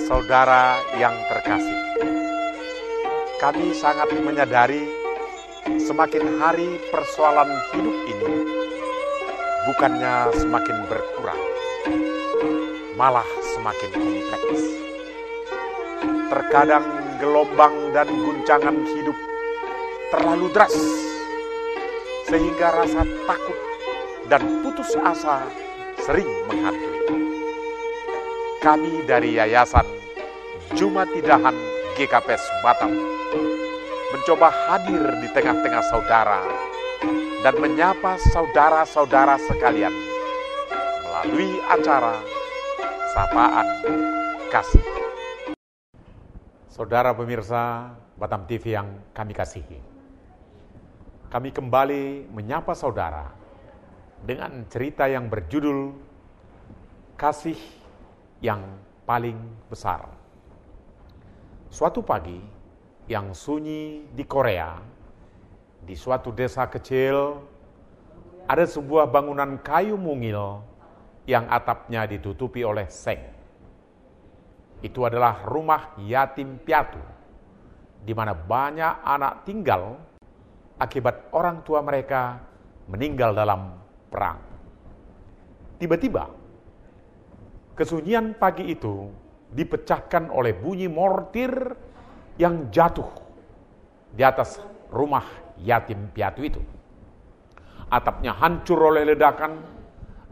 Saudara yang terkasih, kami sangat menyadari semakin hari persoalan hidup ini bukannya semakin berkurang, malah semakin kompleks. Terkadang gelombang dan guncangan hidup terlalu deras, sehingga rasa takut dan putus asa sering menghantui. Kami dari Yayasan Jumatidahan GKPS Batam mencoba hadir di tengah-tengah saudara dan menyapa saudara-saudara sekalian melalui acara Sapaan Kasih. Saudara pemirsa Batam TV yang kami kasihi, kami kembali menyapa saudara dengan cerita yang berjudul Kasih yang Paling Besar. Suatu pagi yang sunyi di Korea, di suatu desa kecil, ada sebuah bangunan kayu mungil yang atapnya ditutupi oleh seng. Itu adalah rumah yatim piatu, di mana banyak anak tinggal akibat orang tua mereka meninggal dalam perang. Tiba-tiba, kesunyian pagi itu dipecahkan oleh bunyi mortir yang jatuh di atas rumah yatim piatu itu. Atapnya hancur oleh ledakan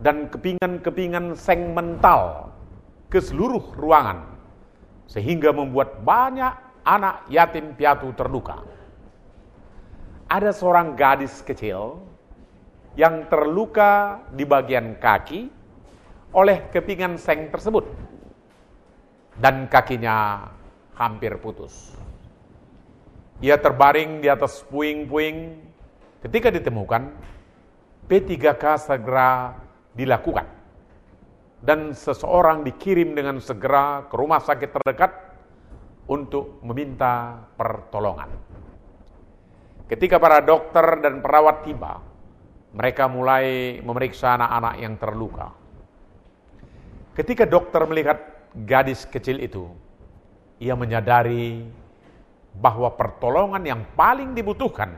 dan kepingan-kepingan seng mental ke seluruh ruangan, sehingga membuat banyak anak yatim piatu terluka. Ada seorang gadis kecil yang terluka di bagian kaki oleh kepingan seng tersebut, dan kakinya hampir putus. Ia terbaring di atas puing-puing. Ketika ditemukan, P3K segera dilakukan, dan seseorang dikirim dengan segera ke rumah sakit terdekat untuk meminta pertolongan. Ketika para dokter dan perawat tiba, mereka mulai memeriksa anak-anak yang terluka. Ketika dokter melihat gadis kecil itu, ia menyadari bahwa pertolongan yang paling dibutuhkan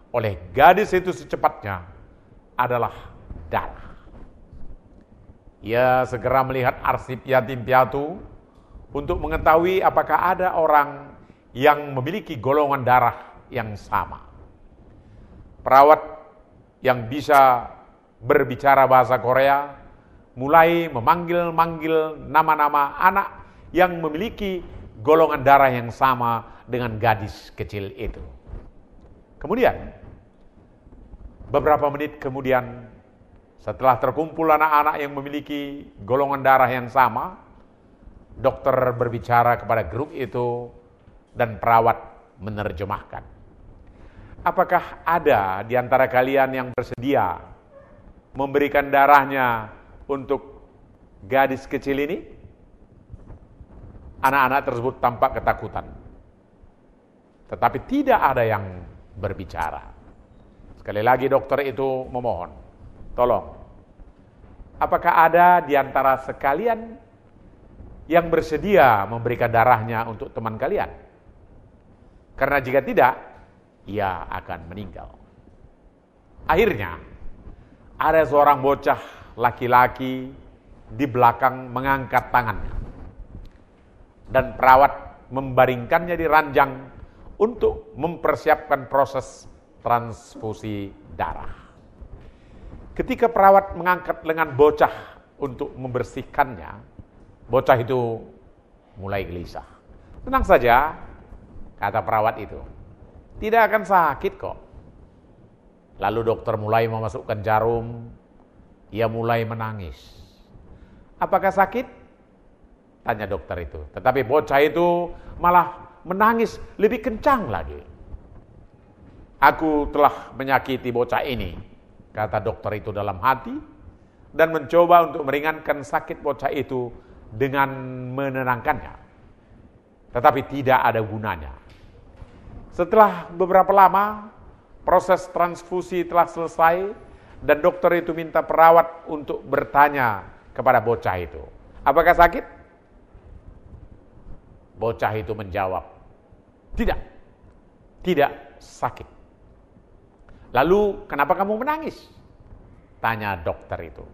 oleh gadis itu secepatnya adalah darah. Ia segera melihat arsip yatim piatu untuk mengetahui apakah ada orang yang memiliki golongan darah yang sama. Perawat yang bisa berbicara bahasa Korea mulai memanggil-manggil nama-nama anak yang memiliki golongan darah yang sama dengan gadis kecil itu. Kemudian, beberapa menit kemudian, setelah terkumpul anak-anak yang memiliki golongan darah yang sama, dokter berbicara kepada grup itu dan perawat menerjemahkan. Apakah ada di antara kalian yang bersedia memberikan darahnya untuk gadis kecil ini? Anak-anak tersebut tampak ketakutan, tetapi tidak ada yang berbicara. Sekali lagi dokter itu memohon, tolong, apakah ada di antara sekalian yang bersedia memberikan darahnya untuk teman kalian? Karena jika tidak, ia akan meninggal. Akhirnya, ada seorang bocah laki-laki di belakang mengangkat tangannya, dan perawat membaringkannya di ranjang untuk mempersiapkan proses transfusi darah. Ketika perawat mengangkat lengan bocah untuk membersihkannya, bocah itu mulai gelisah. Tenang saja, kata perawat itu, tidak akan sakit kok. Lalu dokter mulai memasukkan jarum. Ia mulai menangis. Apakah sakit? Tanya dokter itu. Tetapi bocah itu malah menangis lebih kencang lagi. Aku telah menyakiti bocah ini, kata dokter itu dalam hati, dan mencoba untuk meringankan sakit bocah itu dengan menenangkannya. Tetapi tidak ada gunanya. Setelah beberapa lama, proses transfusi telah selesai, dan dokter itu minta perawat untuk bertanya kepada bocah itu, apakah sakit? Bocah itu menjawab, tidak, tidak sakit. Lalu kenapa kamu menangis? Tanya dokter itu.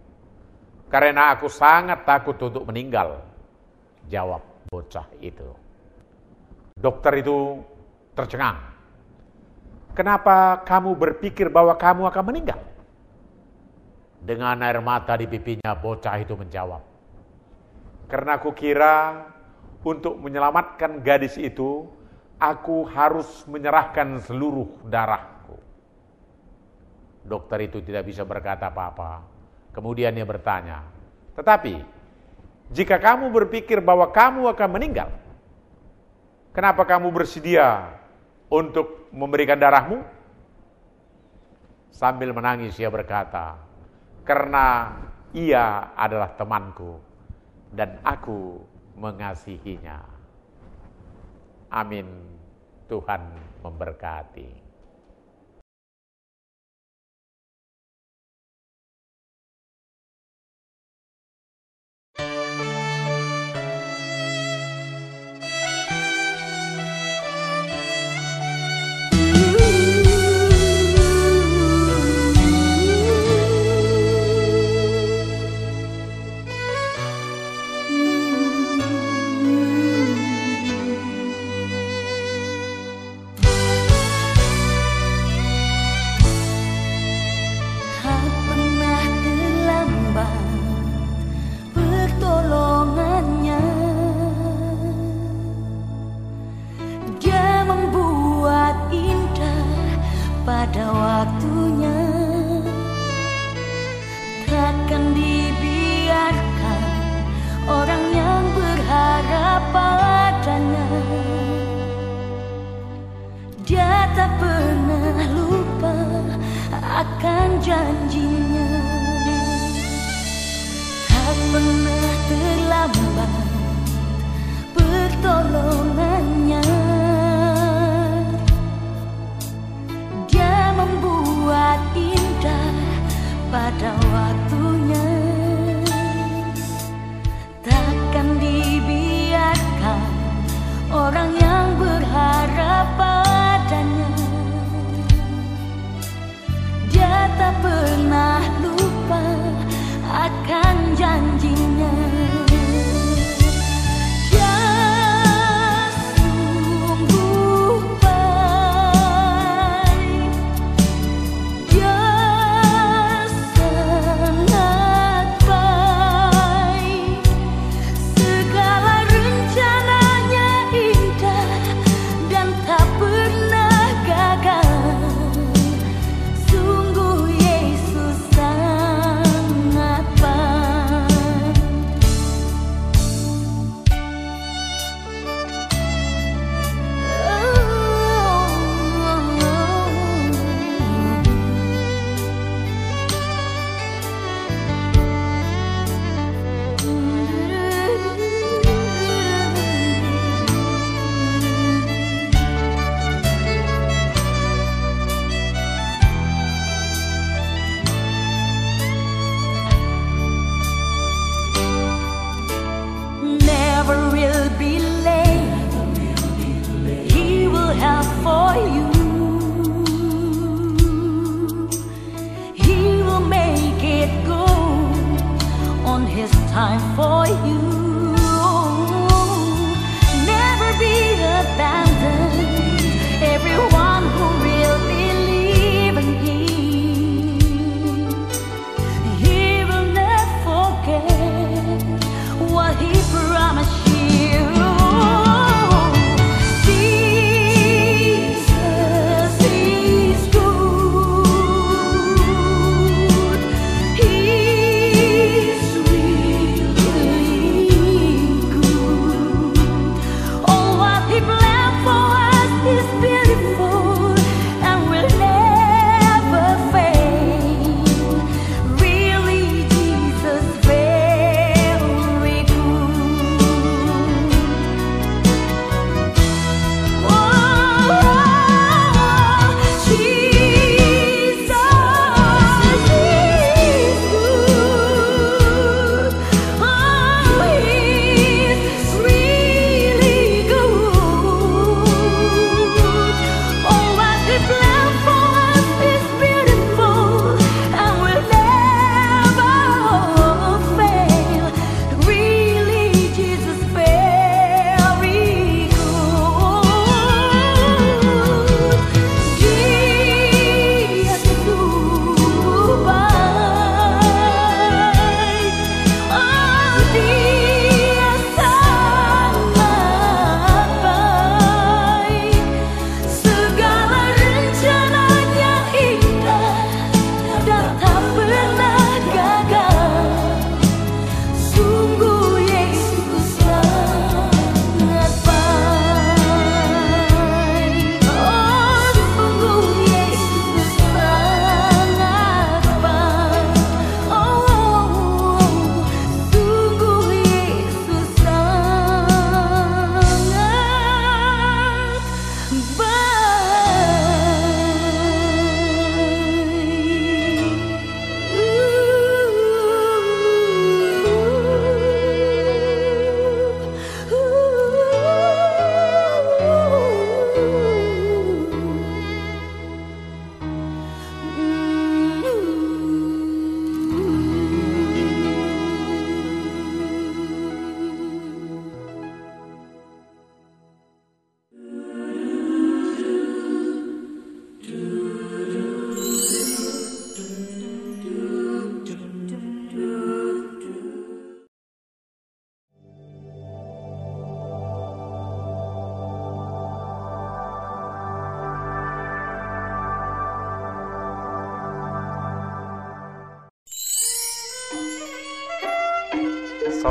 Karena aku sangat takut untuk meninggal, jawab bocah itu. Dokter itu tercengang. Kenapa kamu berpikir bahwa kamu akan meninggal? Dengan air mata di pipinya, bocah itu menjawab, karena aku kira untuk menyelamatkan gadis itu, aku harus menyerahkan seluruh darahku. Dokter itu tidak bisa berkata apa-apa. Kemudian dia bertanya, tetapi jika kamu berpikir bahwa kamu akan meninggal, kenapa kamu bersedia untuk memberikan darahmu? Sambil menangis ia berkata, karena ia adalah temanku dan aku mengasihinya. Amin. Tuhan memberkati. Pada waktunya takkan dibiarkan orang yang berharap padanya. Dia tak pernah lupa akan janjinya. Tak pernah terlambat pertolongannya. Membuat indah pada waktunya. Takkan dibiarkan orang yang berharap padanya. Dia tak pernah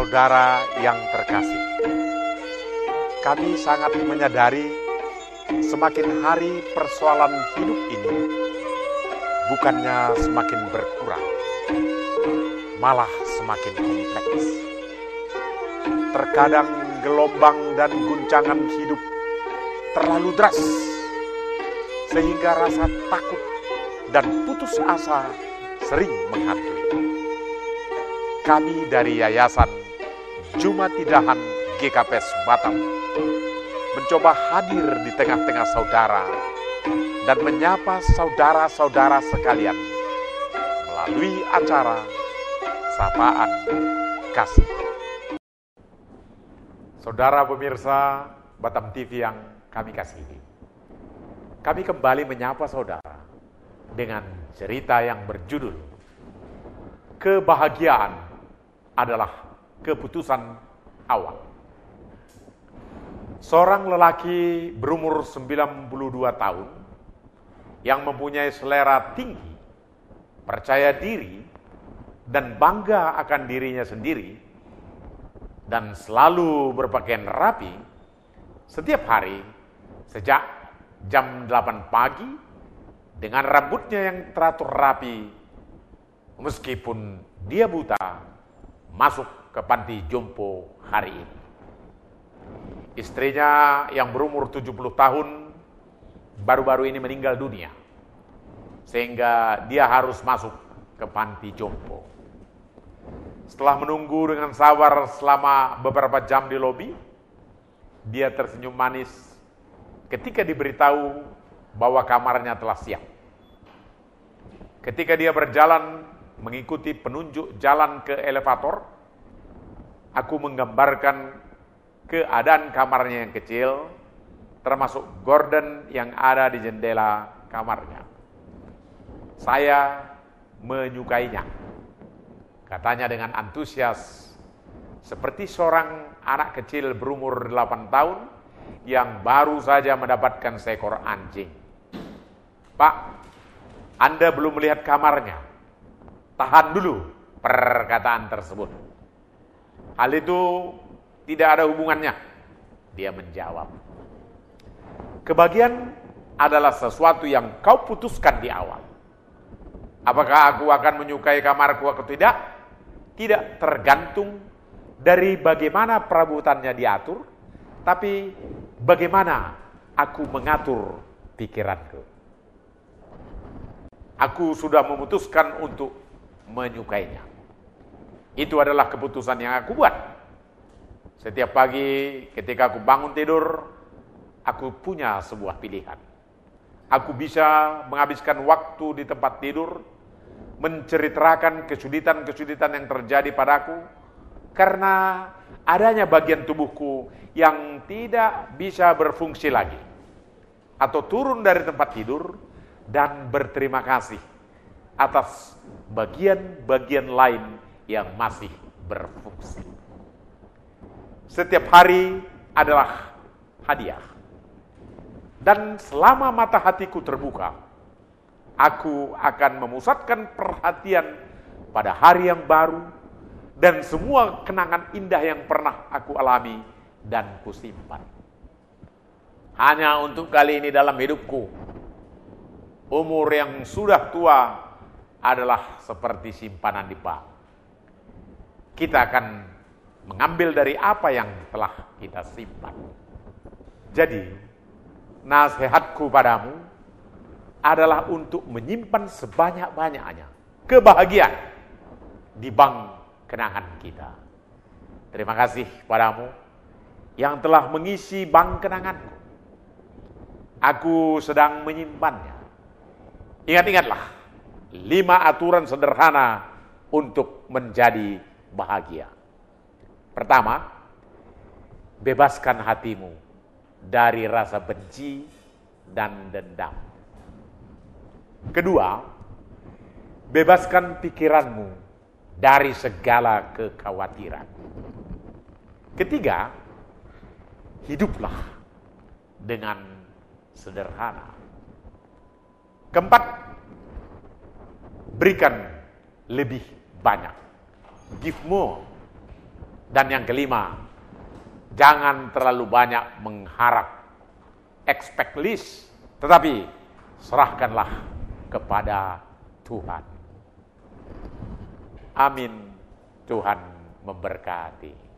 Saudara yang terkasih, kami sangat menyadari semakin hari persoalan hidup ini bukannya semakin berkurang, malah semakin kompleks. Terkadang gelombang dan guncangan hidup terlalu deras, sehingga rasa takut dan putus asa sering menghantui. Kami dari Yayasan Jumatidahan GKPS Batam mencoba hadir di tengah-tengah saudara dan menyapa saudara-saudara sekalian melalui acara Sapaan Kasih. Saudara pemirsa Batam TV yang kami kasihi, kami kembali menyapa saudara dengan cerita yang berjudul Kebahagiaan adalah Keputusan Awal. Seorang lelaki berumur 92 tahun yang mempunyai selera tinggi, percaya diri, dan bangga akan dirinya sendiri, dan selalu berpakaian rapi setiap hari sejak jam 8 pagi dengan rambutnya yang teratur rapi, meskipun dia buta, masuk ke panti jompo hari ini. Istrinya yang berumur 70 tahun baru-baru ini meninggal dunia, sehingga dia harus masuk ke panti jompo. Setelah menunggu dengan sabar selama beberapa jam di lobi, dia tersenyum manis ketika diberitahu bahwa kamarnya telah siap. Ketika dia berjalan mengikuti penunjuk jalan ke elevator, aku menggambarkan keadaan kamarnya yang kecil, termasuk gorden yang ada di jendela kamarnya. Saya menyukainya, katanya dengan antusias, seperti seorang anak kecil berumur 8 tahun yang baru saja mendapatkan seekor anjing. Pak, Anda belum melihat kamarnya. Tahan dulu perkataan tersebut. Hal itu tidak ada hubungannya, dia menjawab. Kebahagiaan adalah sesuatu yang kau putuskan di awal. Apakah aku akan menyukai kamarku atau tidak? Tidak tergantung dari bagaimana perabotannya diatur, tapi bagaimana aku mengatur pikiranku. Aku sudah memutuskan untuk menyukainya. Itu adalah keputusan yang aku buat. Setiap pagi ketika aku bangun tidur, aku punya sebuah pilihan. Aku bisa menghabiskan waktu di tempat tidur, menceritakan kesulitan-kesulitan yang terjadi padaku, karena adanya bagian tubuhku yang tidak bisa berfungsi lagi. Atau turun dari tempat tidur dan berterima kasih atas bagian-bagian lain yang masih berfungsi. Setiap hari adalah hadiah. Dan selama mata hatiku terbuka, aku akan memusatkan perhatian pada hari yang baru dan semua kenangan indah yang pernah aku alami dan kusimpan. Hanya untuk kali ini dalam hidupku, umur yang sudah tua adalah seperti simpanan di bank. Kita akan mengambil dari apa yang telah kita simpan. Jadi, nasihatku padamu adalah untuk menyimpan sebanyak-banyaknya kebahagiaan di bank kenangan kita. Terima kasih padamu yang telah mengisi bank kenanganku. Aku sedang menyimpannya. Ingat-ingatlah 5 aturan sederhana untuk menjadi bahagia. Pertama, bebaskan hatimu dari rasa benci dan dendam. Kedua, bebaskan pikiranmu dari segala kekhawatiran. Ketiga, hiduplah dengan sederhana. Keempat, berikan lebih banyak. Give more. Dan yang kelima, jangan terlalu banyak mengharap, expect list, tetapi serahkanlah kepada Tuhan. Amin. Tuhan memberkati.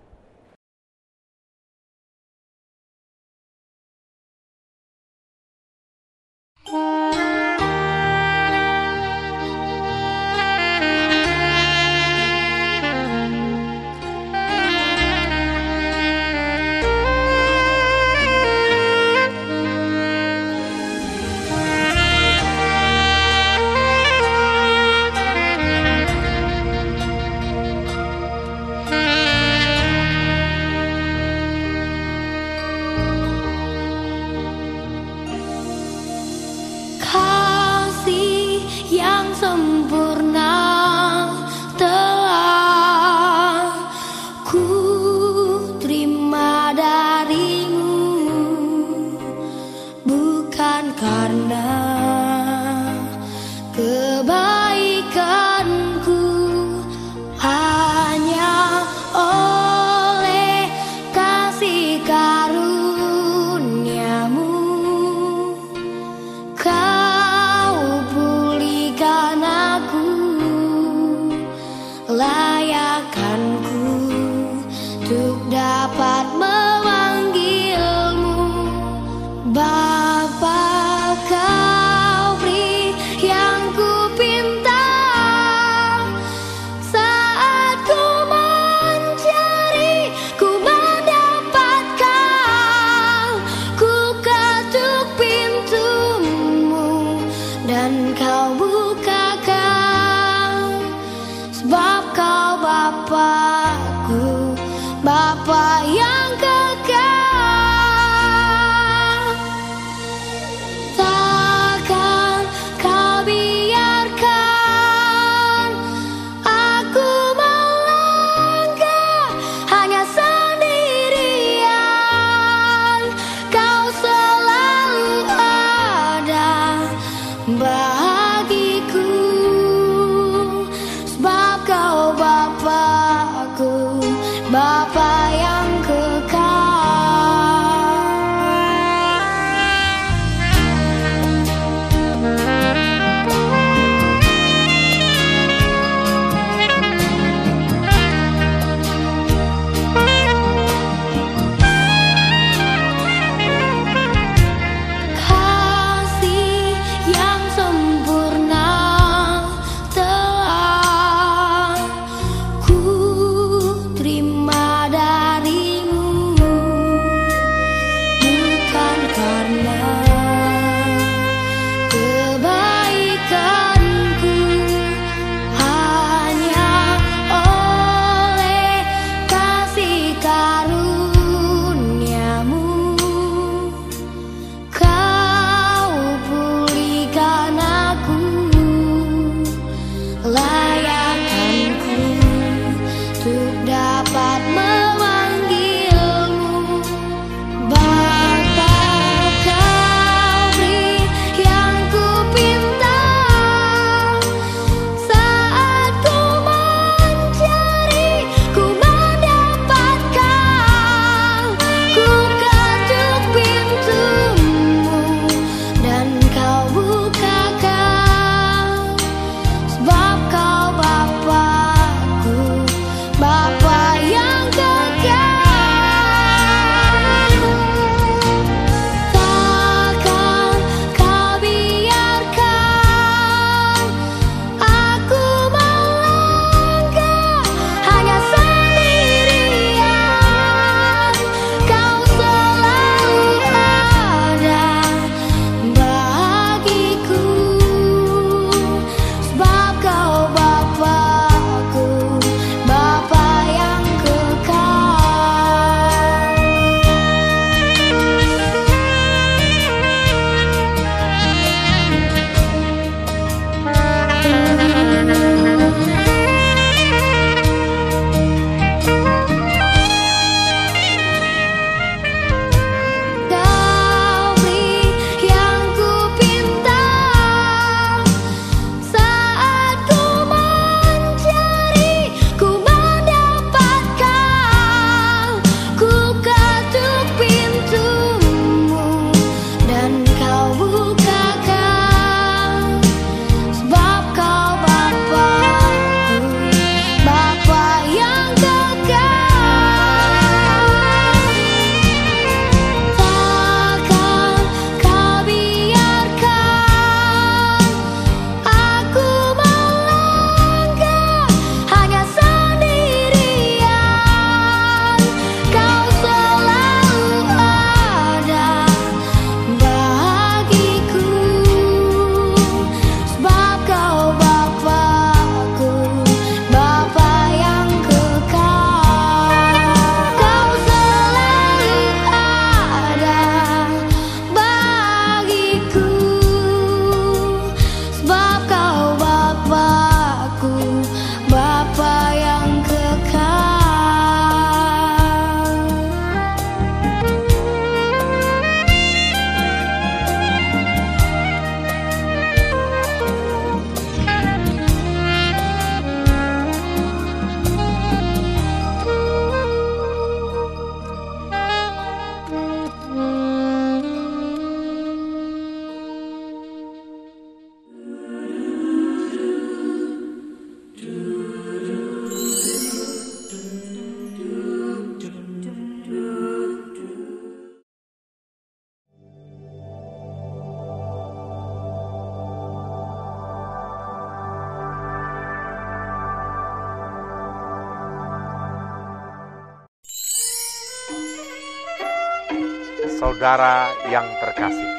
Saudara yang terkasih,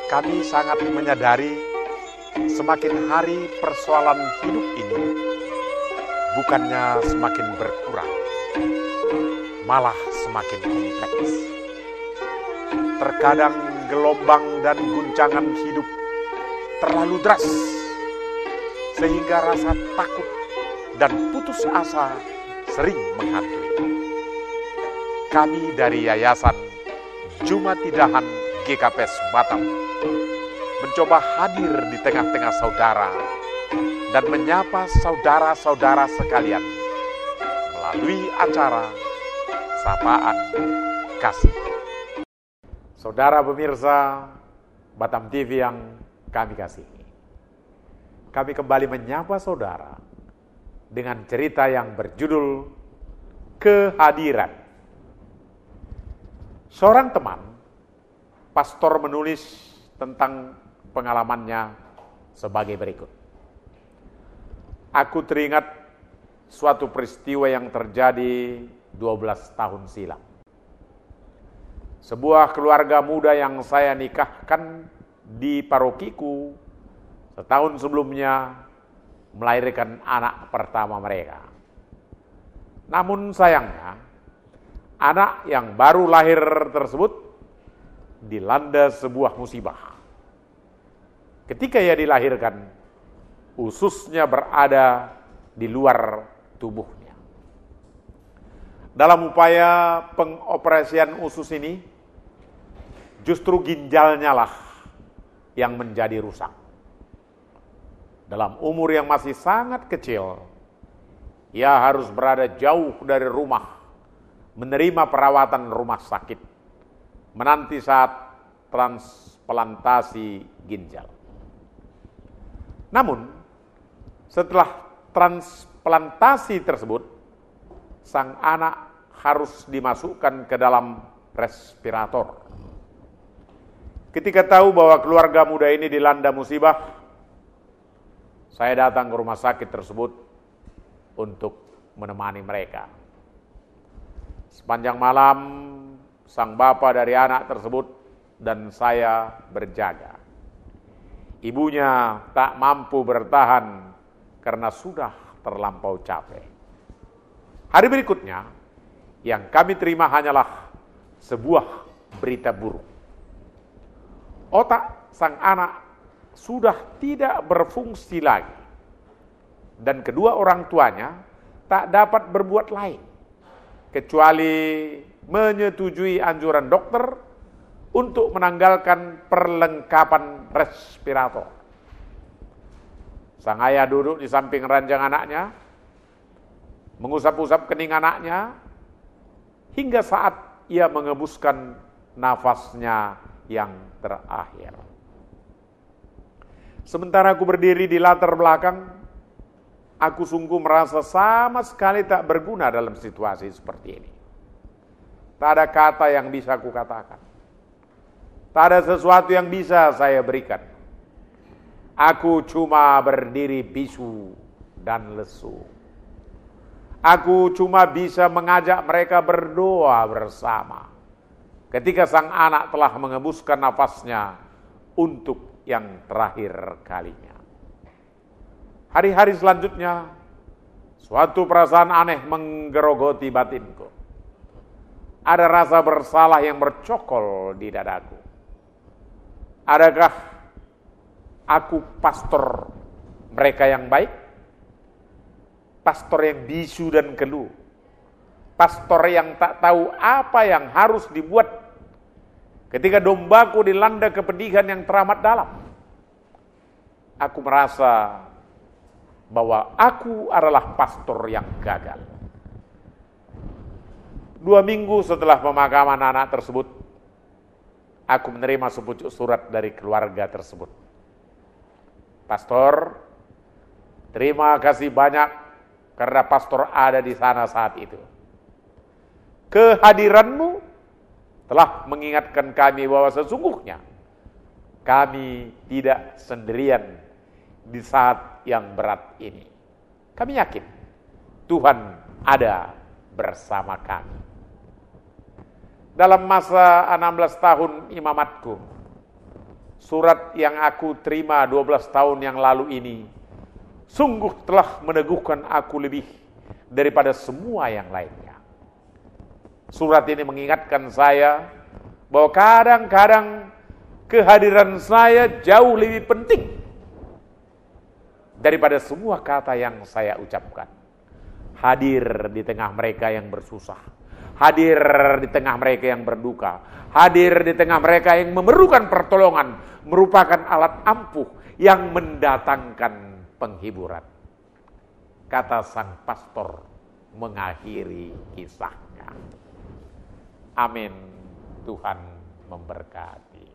kami sangat menyadari semakin hari persoalan hidup ini bukannya semakin berkurang, malah semakin kompleks. Terkadang gelombang dan guncangan hidup terlalu deras, sehingga rasa takut dan putus asa sering menghantui. Kami dari Yayasan Jumatidahan GKPS Batam mencoba hadir di tengah-tengah saudara dan menyapa saudara-saudara sekalian melalui acara Sapaan Kasih. Saudara pemirsa Batam TV yang kami kasihi, kami kembali menyapa saudara dengan cerita yang berjudul Kehadiran. Seorang teman, pastor, menulis tentang pengalamannya sebagai berikut. Aku teringat suatu peristiwa yang terjadi 12 tahun silam. Sebuah keluarga muda yang saya nikahkan di parokiku setahun sebelumnya melahirkan anak pertama mereka. Namun sayangnya, anak yang baru lahir tersebut dilanda sebuah musibah. Ketika ia dilahirkan, ususnya berada di luar tubuhnya. Dalam upaya pengoperasian usus ini, justru ginjalnya lah yang menjadi rusak. Dalam umur yang masih sangat kecil, ia harus berada jauh dari rumah, menerima perawatan rumah sakit, menanti saat transplantasi ginjal. Namun, setelah transplantasi tersebut, sang anak harus dimasukkan ke dalam respirator. Ketika tahu bahwa keluarga muda ini dilanda musibah, saya datang ke rumah sakit tersebut untuk menemani mereka. Sepanjang malam, sang bapak dari anak tersebut dan saya berjaga. Ibunya tak mampu bertahan karena sudah terlampau capek. Hari berikutnya, yang kami terima hanyalah sebuah berita buruk. Otak sang anak sudah tidak berfungsi lagi, dan kedua orang tuanya tak dapat berbuat lain kecuali menyetujui anjuran dokter untuk menanggalkan perlengkapan respirator. Sang ayah duduk di samping ranjang anaknya, mengusap-usap kening anaknya, hingga saat ia mengembuskan nafasnya yang terakhir. Sementara aku berdiri di latar belakang, aku sungguh merasa sama sekali tak berguna dalam situasi seperti ini. Tak ada kata yang bisa aku katakan. Tak ada sesuatu yang bisa saya berikan. Aku cuma berdiri bisu dan lesu. Aku cuma bisa mengajak mereka berdoa bersama ketika sang anak telah mengembuskan nafasnya untuk yang terakhir kalinya. Hari-hari selanjutnya, suatu perasaan aneh menggerogoti batinku. Ada rasa bersalah yang bercokol di dadaku. Adakah aku pastor mereka yang baik? Pastor yang bisu dan keluh, pastor yang tak tahu apa yang harus dibuat ketika dombaku dilanda kepedihan yang teramat dalam. Aku merasa bahwa aku adalah pastor yang gagal. 2 minggu setelah pemakaman anak tersebut, aku menerima sepucuk surat dari keluarga tersebut. Pastor, terima kasih banyak karena pastor ada di sana saat itu. Kehadiranmu telah mengingatkan kami bahwa sesungguhnya kami tidak sendirian di saat yang berat ini. Kami yakin Tuhan ada bersama kami. dalam masa 16 tahun imamatku, surat yang aku terima 12 tahun yang lalu ini sungguh telah meneguhkan aku lebih daripada semua yang lainnya. Surat ini mengingatkan saya bahwa kadang-kadang kehadiran saya jauh lebih penting daripada semua kata yang saya ucapkan. Hadir di tengah mereka yang bersusah, hadir di tengah mereka yang berduka, hadir di tengah mereka yang memerlukan pertolongan, merupakan alat ampuh yang mendatangkan penghiburan. Kata sang pastor mengakhiri kisahnya. Amin. Tuhan memberkati.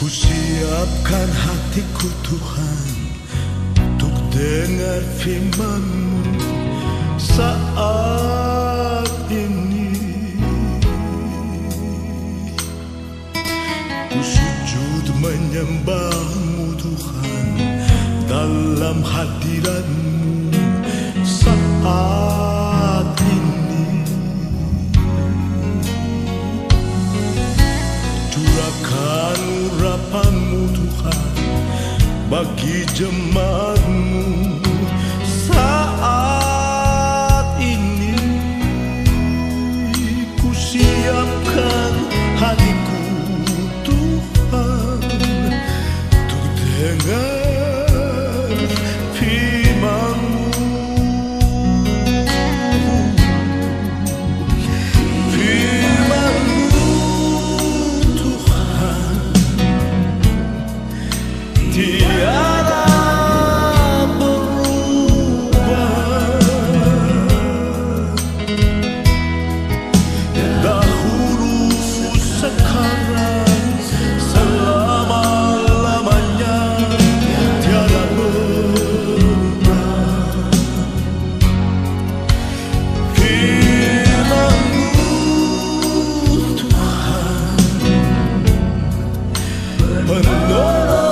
Ku siapkan hatiku Tuhan untuk dengar firman-Mu saat ini. Ku sujud menyembah-Mu Tuhan dalam hadiran-Mu saat ini. Curahkan urapan-Mu Tuhan bagi jemaat-Mu saat ini. Ku siapkan hatiku Tuhan untuk dengar firman-Mu. Tiada berubah, dahulu sekarang selama-lamanya tiada berubah. Firman-Mu Tuhan penolong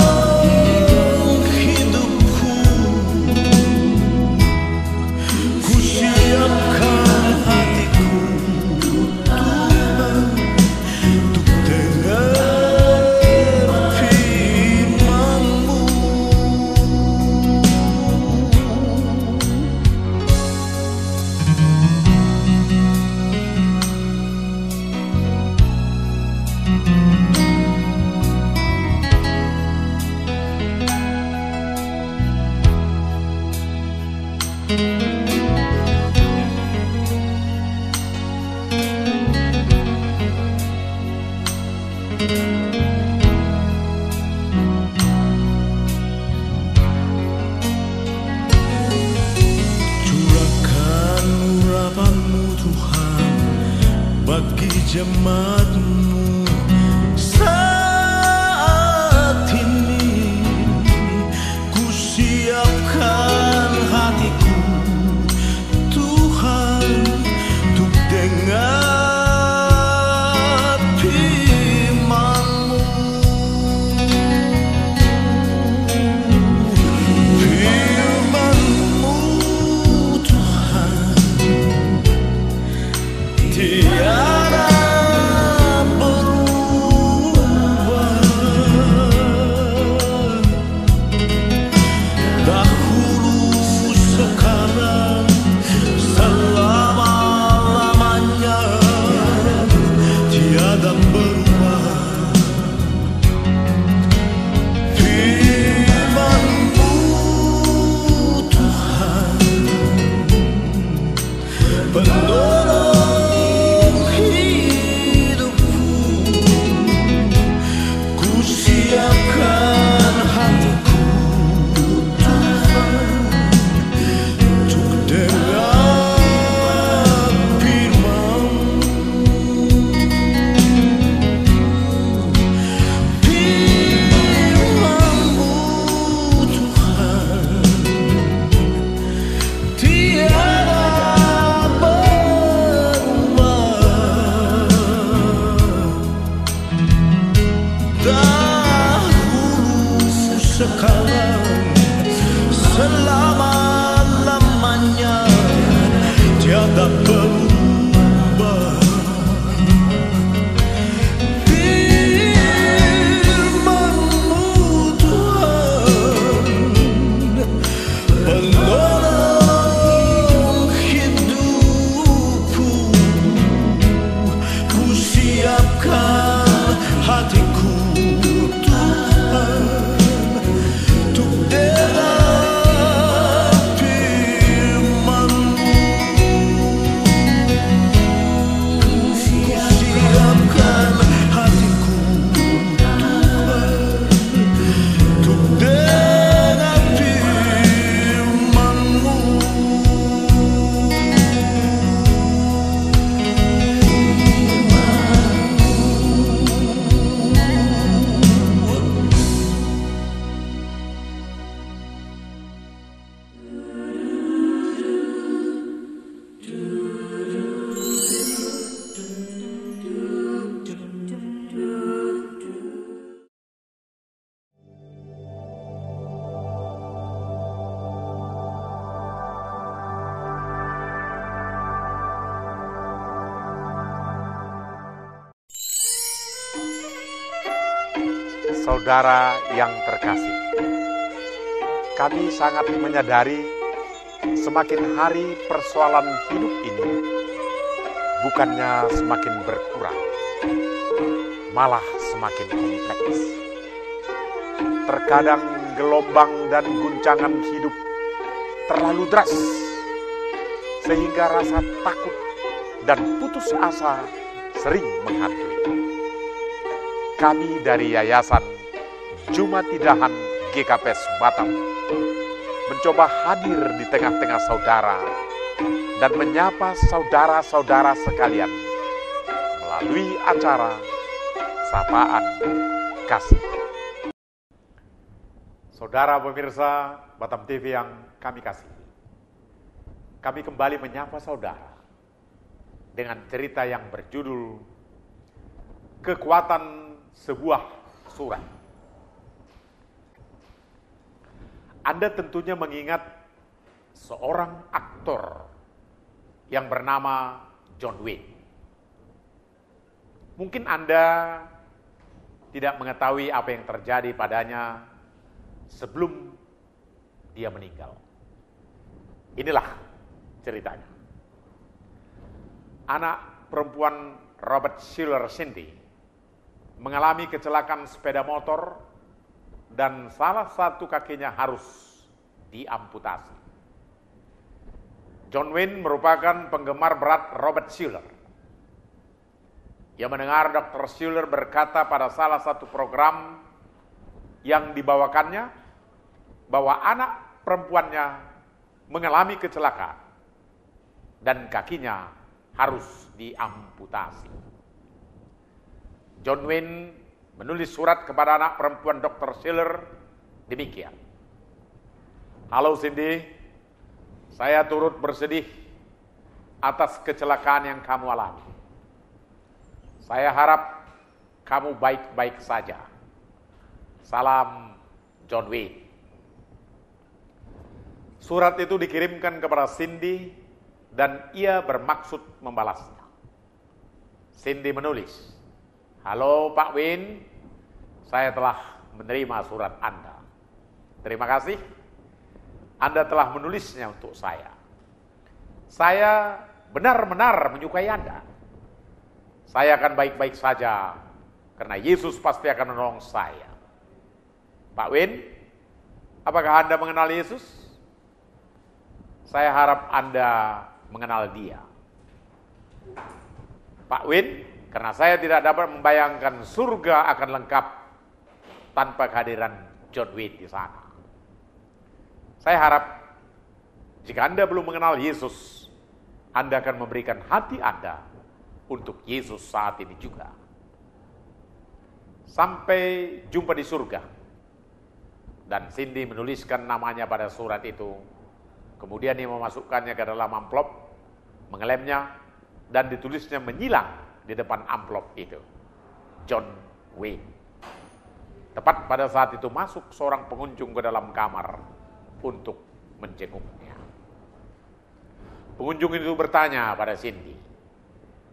curahkan urapan-Mu Tuhan bagi jemaat-Mu saat ini. Ku siapkan hatiku Tuhan untuk dengar firman-Mu. Firman-Mu Tuhan tiada berubah, dahulu selama-lamanya tiada berubah. Firman-Mu Tuhan penolong hidupku, ku siapkan hatiku Tuhan untuk dengar firman-Mu. Ku siapkan hatiku Tuhan untuk dengar firman-Mu. Saudara yang terkasih, kami sangat menyadari semakin hari persoalan hidup ini bukannya semakin berkurang, malah semakin kompleks. Terkadang gelombang dan guncangan hidup terlalu deras, sehingga rasa takut dan putus asa sering menghantui. Kami dari Yayasan Jumatidahan GKPS Batam mencoba hadir di tengah-tengah saudara dan menyapa saudara-saudara sekalian melalui acara Sapaan Kasih. Saudara pemirsa Batam TV yang kami kasih, kami kembali menyapa saudara dengan cerita yang berjudul Kekuatan Sebuah Surat. Anda tentunya mengingat seorang aktor yang bernama John Wayne. Mungkin Anda tidak mengetahui apa yang terjadi padanya sebelum dia meninggal. Inilah ceritanya. Anak perempuan Robert Schiller Cindy mengalami kecelakaan sepeda motor dan salah satu kakinya harus diamputasi. John Wayne merupakan penggemar berat Robert Schiller. Ia mendengar Dr. Schiller berkata pada salah satu program yang dibawakannya bahwa anak perempuannya mengalami kecelakaan dan kakinya harus diamputasi. John Wayne menulis surat kepada anak perempuan Dr. Schiller demikian. Halo Cindy, saya turut bersedih atas kecelakaan yang kamu alami. Saya harap kamu baik-baik saja. Salam, John Wayne. Surat itu dikirimkan kepada Cindy dan ia bermaksud membalasnya. Cindy menulis, halo Pak Wayne, saya telah menerima surat Anda. Terima kasih, Anda telah menulisnya untuk saya. Saya benar-benar menyukai Anda. Saya akan baik-baik saja, karena Yesus pasti akan menolong saya. Pak Wayne, apakah Anda mengenal Yesus? Saya harap Anda mengenal Dia. Pak Wayne, karena saya tidak dapat membayangkan surga akan lengkap tanpa kehadiran John Wayne di sana. Saya harap jika Anda belum mengenal Yesus, Anda akan memberikan hati Anda untuk Yesus saat ini juga. Sampai jumpa di surga. Dan Cindy menuliskan namanya pada surat itu. Kemudian dia memasukkannya ke dalam amplop, mengelemnya, dan ditulisnya menyilang di depan amplop itu. John Wayne. Tepat pada saat itu masuk seorang pengunjung ke dalam kamar untuk menjenguknya. Pengunjung itu bertanya pada Cindy,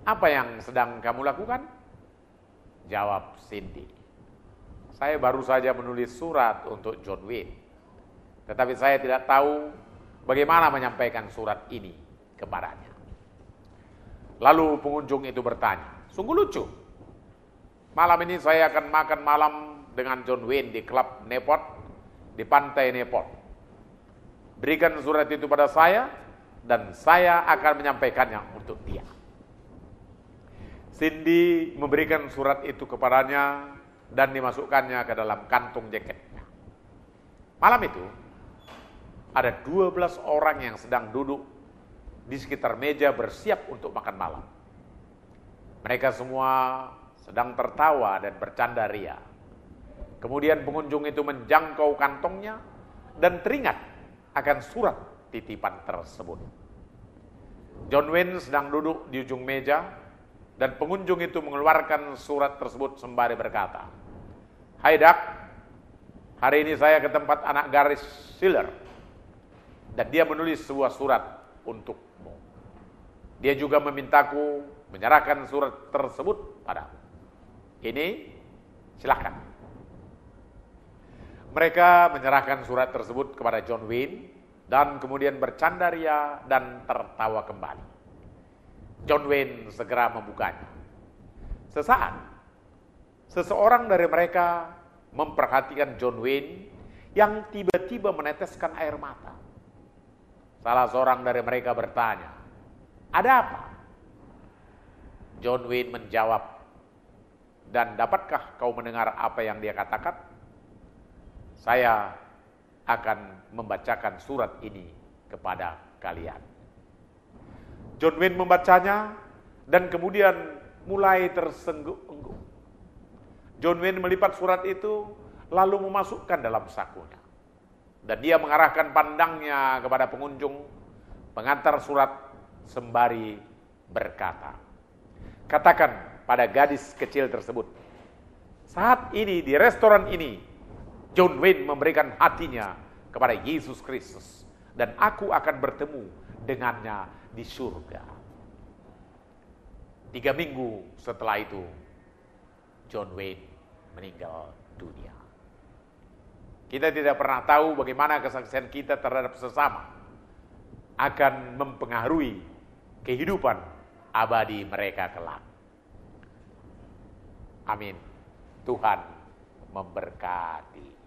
"Apa yang sedang kamu lakukan?" Jawab Cindy, "Saya baru saja menulis surat untuk John Wayne, tetapi saya tidak tahu bagaimana menyampaikan surat ini kepadanya." Lalu pengunjung itu bertanya, "Sungguh lucu. Malam ini saya akan makan malam dengan John Wayne di klub Newport, di pantai Newport. Berikan surat itu pada saya, dan saya akan menyampaikannya untuk dia." Cindy memberikan surat itu kepadanya dan dimasukkannya ke dalam kantung jaketnya. Malam itu, ada 12 orang yang sedang duduk di sekitar meja bersiap untuk makan malam. Mereka semua sedang tertawa dan bercanda ria. Kemudian pengunjung itu menjangkau kantongnya dan teringat akan surat titipan tersebut. John Wayne sedang duduk di ujung meja dan pengunjung itu mengeluarkan surat tersebut sembari berkata, "Hai Doug, hari ini saya ke tempat anak garis Schiller dan dia menulis sebuah surat untukmu. Dia juga memintaku menyerahkan surat tersebut padamu. Ini, silakan." Mereka menyerahkan surat tersebut kepada John Wayne dan kemudian bercanda ria dan tertawa kembali. John Wayne segera membukanya. Sesaat, seseorang dari mereka memperhatikan John Wayne yang tiba-tiba meneteskan air mata. Salah seorang dari mereka bertanya, "Ada apa?" John Wayne menjawab, "Dan dapatkah kau mendengar apa yang dia katakan? Saya akan membacakan surat ini kepada kalian." John Wayne membacanya dan kemudian mulai tersengguk-engguk. John Wayne melipat surat itu lalu memasukkan dalam sakunya. Dan dia mengarahkan pandangnya kepada pengunjung pengantar surat sembari berkata, "Katakan pada gadis kecil tersebut, saat ini di restoran ini, John Wayne memberikan hatinya kepada Yesus Kristus dan aku akan bertemu dengannya di surga." 3 minggu setelah itu, John Wayne meninggal dunia. Kita tidak pernah tahu bagaimana kesaksian kita terhadap sesama akan mempengaruhi kehidupan abadi mereka kelak. Amin. Tuhan memberkati.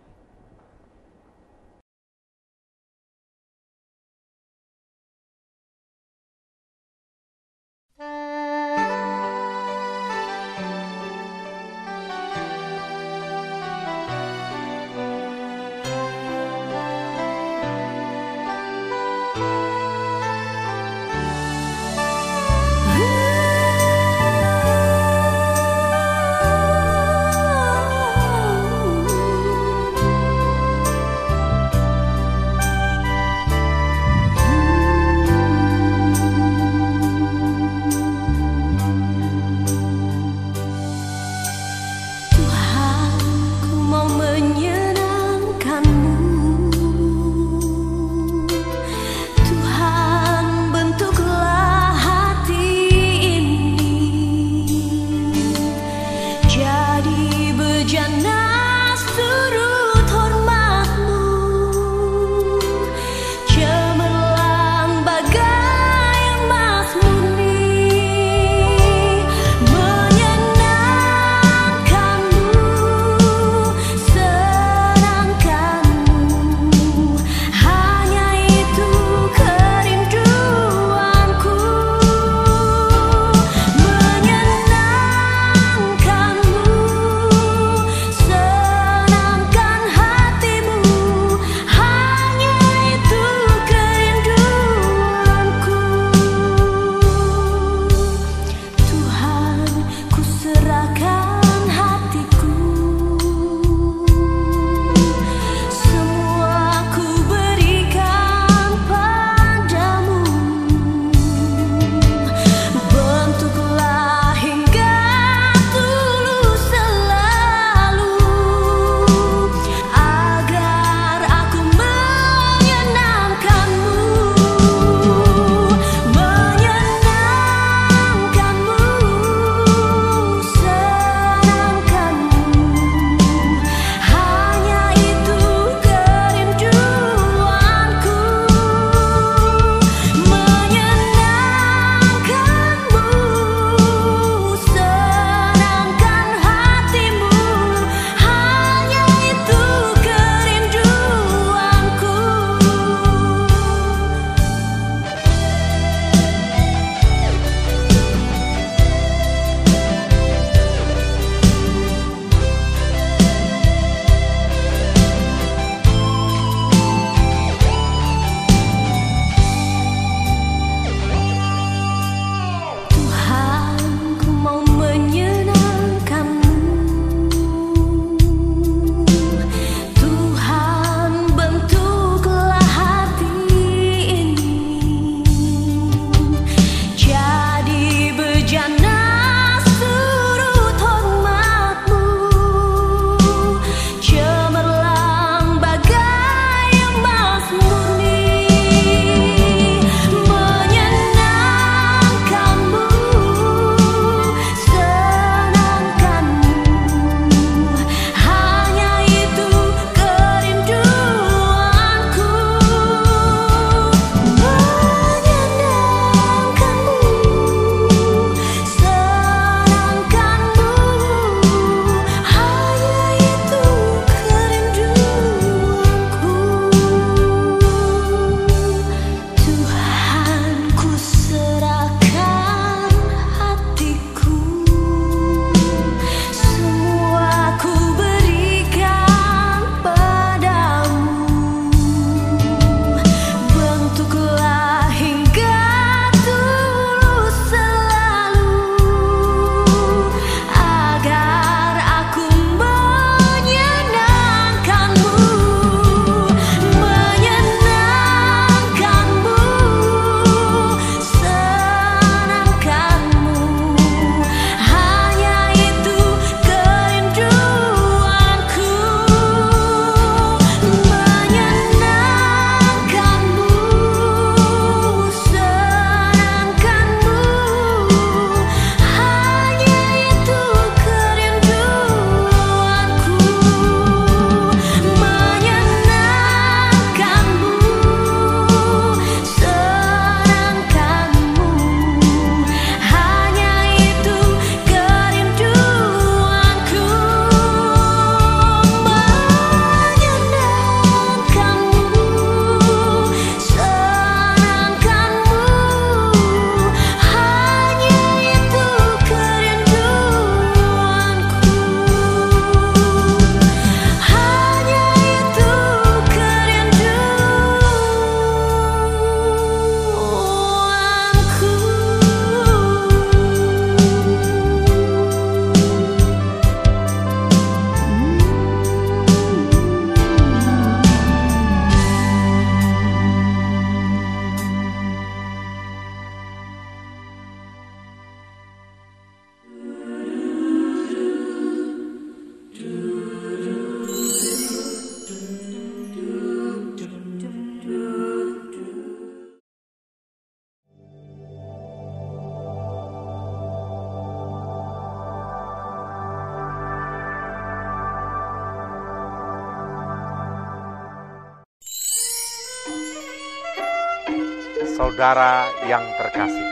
Saudara yang terkasih,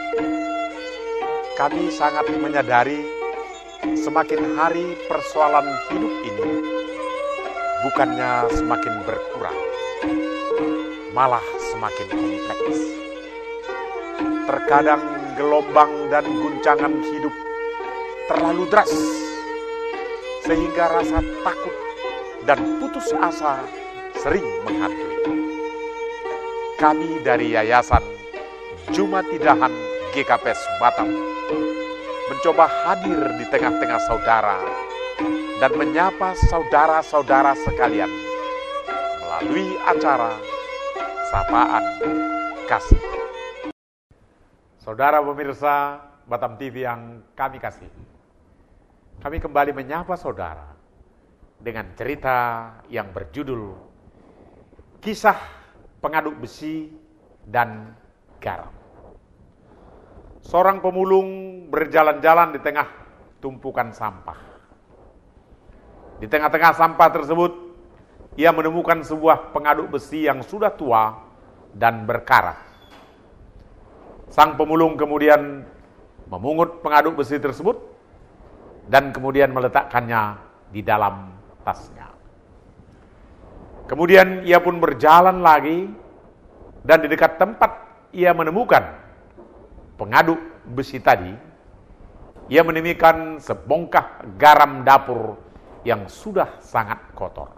kami sangat menyadari semakin hari persoalan hidup ini bukannya semakin berkurang, malah semakin kompleks. Terkadang gelombang dan guncangan hidup terlalu deras, sehingga rasa takut dan putus asa sering menghantui. Kami dari Yayasan Jumatidahan GKPS Batam mencoba hadir di tengah-tengah saudara dan menyapa saudara-saudara sekalian melalui acara Sapaan Kasih. Saudara pemirsa Batam TV yang kami kasih, kami kembali menyapa saudara dengan cerita yang berjudul Kisah Pengaduk Besi dan Garam. Seorang pemulung berjalan-jalan di tengah tumpukan sampah. Di tengah-tengah sampah tersebut, ia menemukan sebuah pengaduk besi yang sudah tua dan berkarat. Sang pemulung kemudian memungut pengaduk besi tersebut dan kemudian meletakkannya di dalam tasnya. Kemudian ia pun berjalan lagi dan di dekat tempat ia menemukan pengaduk besi tadi, ia menemukan sebongkah garam dapur yang sudah sangat kotor.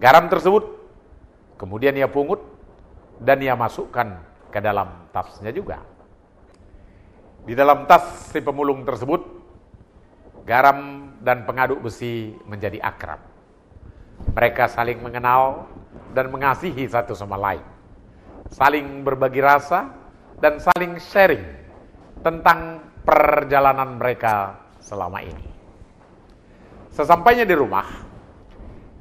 Garam tersebut kemudian ia pungut dan ia masukkan ke dalam tasnya juga. Di dalam tas si pemulung tersebut, garam dan pengaduk besi menjadi akrab. Mereka saling mengenal dan mengasihi satu sama lain, saling berbagi rasa dan saling sharing tentang perjalanan mereka selama ini. Sesampainya di rumah,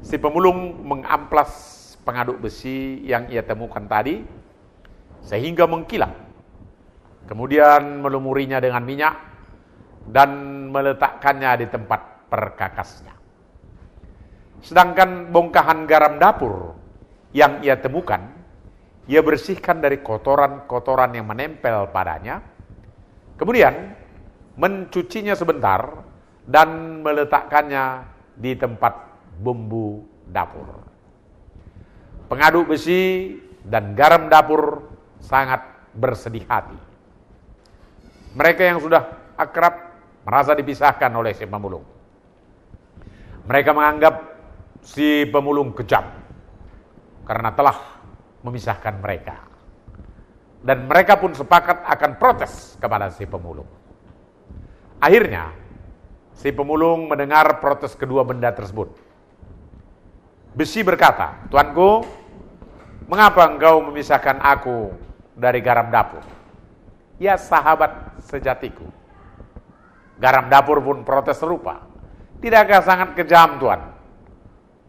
si pemulung mengamplas pengaduk besi yang ia temukan tadi sehingga mengkilat. Kemudian melumurinya dengan minyak dan meletakkannya di tempat perkakasnya. Sedangkan bongkahan garam dapur yang ia temukan, ia bersihkan dari kotoran-kotoran yang menempel padanya, kemudian mencucinya sebentar dan meletakkannya di tempat bumbu dapur. Pengaduk besi dan garam dapur sangat bersedih hati. Mereka yang sudah akrab merasa dipisahkan oleh si pemulung. Mereka menganggap si pemulung kejam karena telah memisahkan mereka. Dan mereka pun sepakat akan protes kepada si pemulung. Akhirnya, si pemulung mendengar protes kedua benda tersebut. Besi berkata, "Tuanku, mengapa engkau memisahkan aku dari garam dapur? Ya sahabat sejatiku." Garam dapur pun protes serupa. "Tidakkah sangat kejam, Tuan?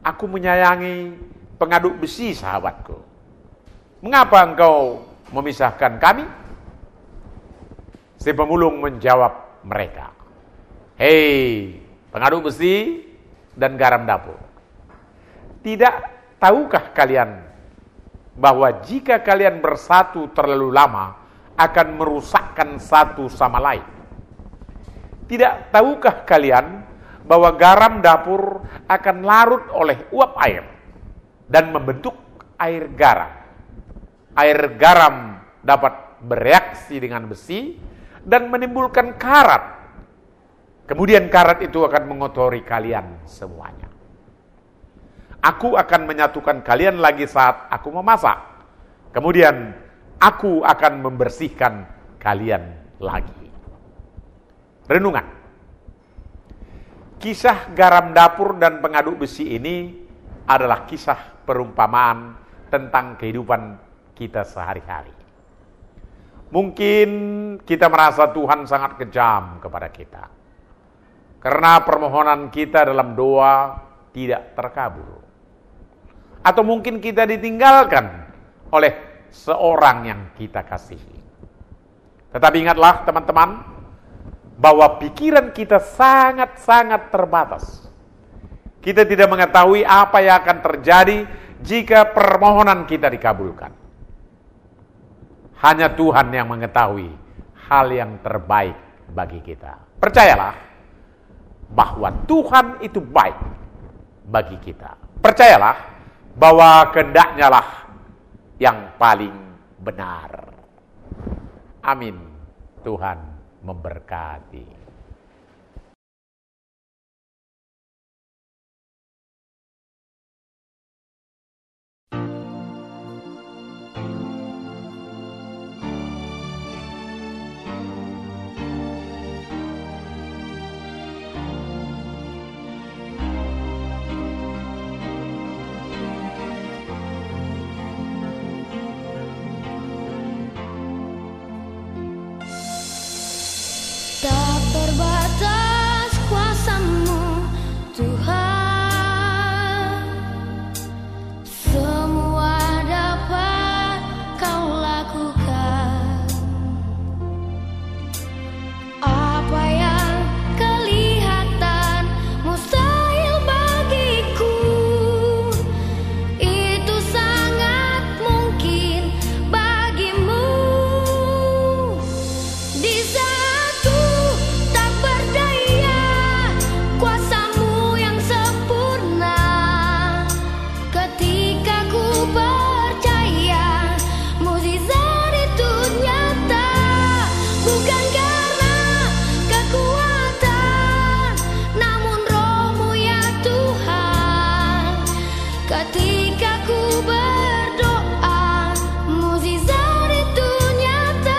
Aku menyayangi pengaduk besi sahabatku. Mengapa engkau memisahkan kami?" Si pemulung menjawab mereka, "Hei, pengaduk besi dan garam dapur. Tidak tahukah kalian bahwa jika kalian bersatu terlalu lama akan merusakkan satu sama lain? Tidak tahukah kalian bahwa garam dapur akan larut oleh uap air dan membentuk air garam. Air garam dapat bereaksi dengan besi dan menimbulkan karat. Kemudian karat itu akan mengotori kalian semuanya. Aku akan menyatukan kalian lagi saat aku memasak. Kemudian aku akan membersihkan kalian lagi." Renungan. Kisah garam dapur dan pengaduk besi ini adalah kisah perumpamaan tentang kehidupan kita sehari-hari. Mungkin kita merasa Tuhan sangat kejam kepada kita, karena permohonan kita dalam doa tidak terkabul. Atau mungkin kita ditinggalkan oleh seorang yang kita kasihi. Tetapi ingatlah teman-teman, bahwa pikiran kita sangat-sangat terbatas. Kita tidak mengetahui apa yang akan terjadi jika permohonan kita dikabulkan. Hanya Tuhan yang mengetahui hal yang terbaik bagi kita. Percayalah bahwa Tuhan itu baik bagi kita. Percayalah bahwa kehendak-Nya lah yang paling benar. Amin. Tuhan memberkati. Tak terbatas kuasa-Mu, Tuhan. Semua dapat Kau lakukan. Apa yang kelihatan mustahil bagiku, itu sangat mungkin bagimu. Di saat tak berdaya, kuasa-Mu yang sempurna. Ketika ku percaya, mukjizat itu nyata. Bukan karena kekuatan, namun Roh-Mu ya Tuhan. Ketika ku berdoa, mukjizat itu nyata.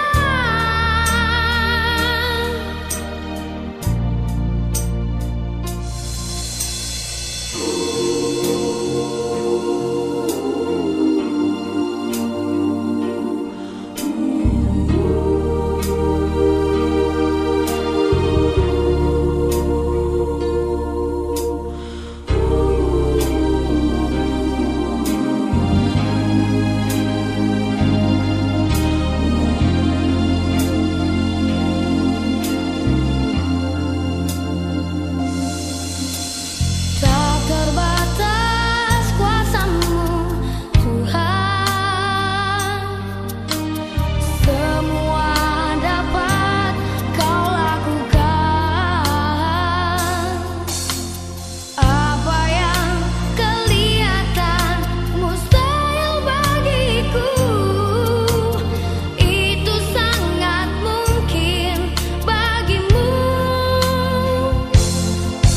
Tak terbatas kuasa-Mu, Tuhan. Semua dapat Kau lakukan. Apa yang kelihatan mustahil bagiku, itu sangat mungkin bagimu.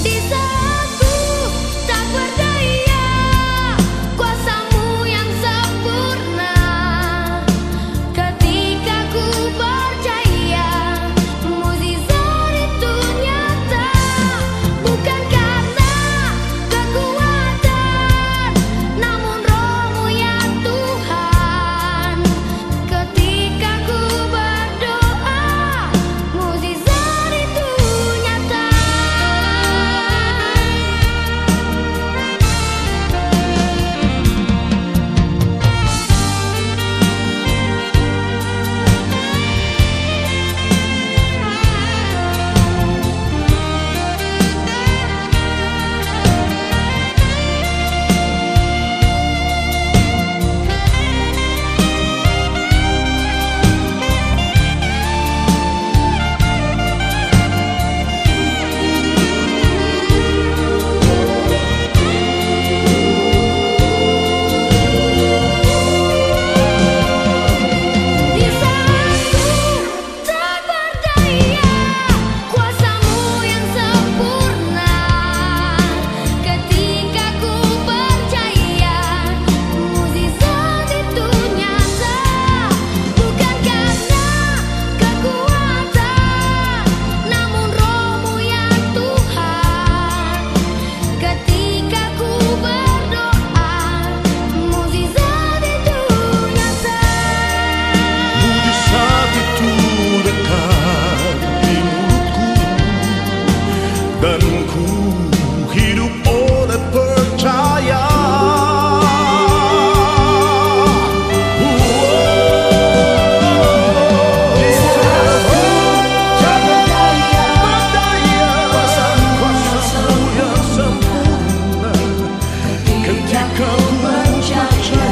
Di saat tak berdaya, kuasa-Mu yang sempurna. Ketika ku percaya, mukjizat itu nyata. Bukan karena kekuatan, namun Roh-Mu ya Tuhan. Ketika ku berdoa, mukjizat itu nyata. Di saat tak berdaya, kuasa-Mu yang sempurna. Ketika ku percaya, mukjizat itu nyata. Bukan karena kekuatan, namun Roh-Mu ya Tuhan. Ketika ku berdoa, mukjizat itu nyata. Mukjizat itu dekat di mulutku, dan ku hidup oleh percaya. Di saat tak berdaya, kuasa-Mu yang sempurna. Ketika ku percaya,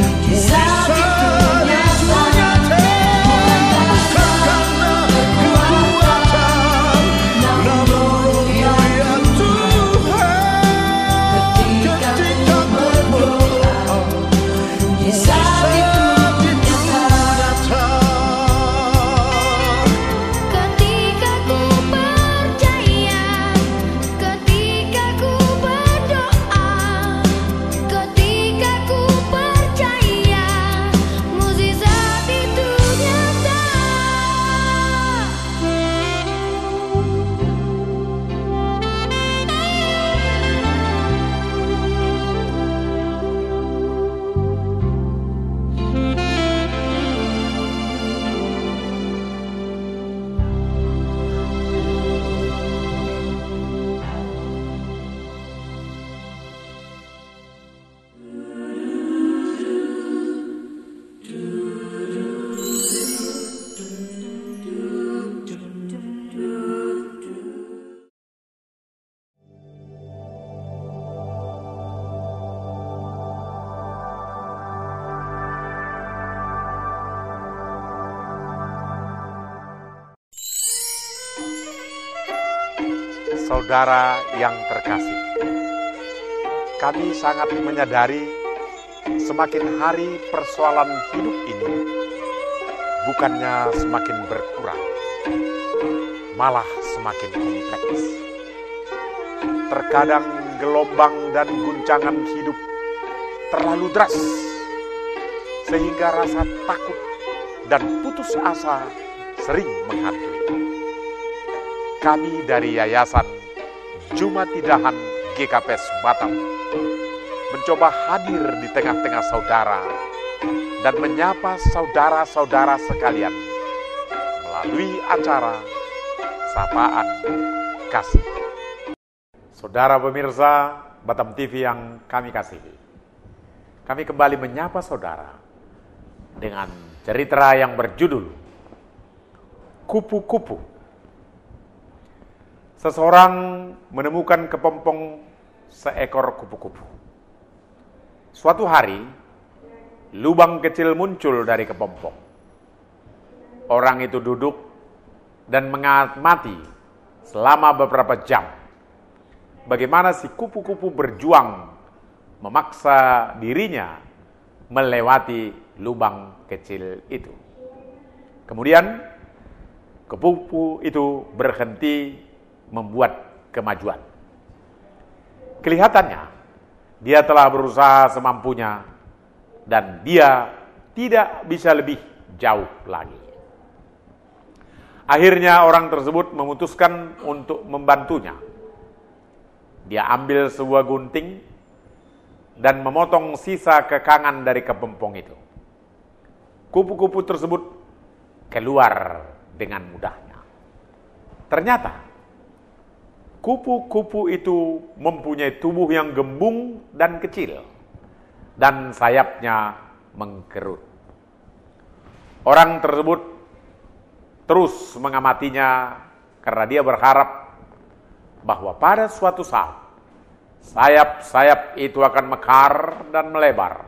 mukjizat itu nyata. Saudara yang terkasih, kami sangat menyadari semakin hari persoalan hidup ini bukannya semakin berkurang, malah semakin kompleks. Terkadang gelombang dan guncangan hidup terlalu deras, sehingga rasa takut dan putus asa sering menghantui. Kami dari Yayasan Jumatidahan GKPS Batam mencoba hadir di tengah-tengah saudara dan menyapa saudara-saudara sekalian melalui acara Sapaan Kasih. Saudara pemirsa Batam TV yang kami kasihi, kami kembali menyapa saudara dengan cerita yang berjudul Kupu-Kupu. Seseorang menemukan kepompong seekor kupu-kupu. Suatu hari, lubang kecil muncul dari kepompong. Orang itu duduk dan mengamati selama beberapa jam bagaimana si kupu-kupu berjuang memaksa dirinya melewati lubang kecil itu. Kemudian, kupu-kupu itu berhenti membuat kemajuan. Kelihatannya, dia telah berusaha semampunya dan dia tidak bisa lebih jauh lagi. Akhirnya orang tersebut memutuskan untuk membantunya. Dia ambil sebuah gunting dan memotong sisa kekangan dari kepompong itu. Kupu-kupu tersebut keluar dengan mudahnya. Ternyata kupu-kupu itu mempunyai tubuh yang gembung dan kecil, dan sayapnya mengkerut. Orang tersebut terus mengamatinya karena dia berharap bahwa pada suatu saat sayap-sayap itu akan mekar dan melebar,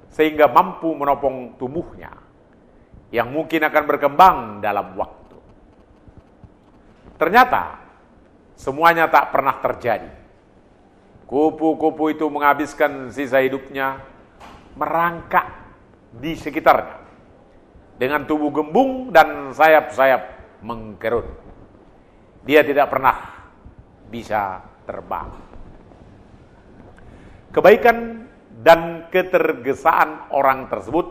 sehingga mampu menopang tubuhnya yang mungkin akan berkembang dalam waktu. Ternyata semuanya tak pernah terjadi. Kupu-kupu itu menghabiskan sisa hidupnya merangkak di sekitarnya dengan tubuh gembung dan sayap-sayap mengkerut. Dia tidak pernah bisa terbang. Kebaikan dan ketergesaan orang tersebut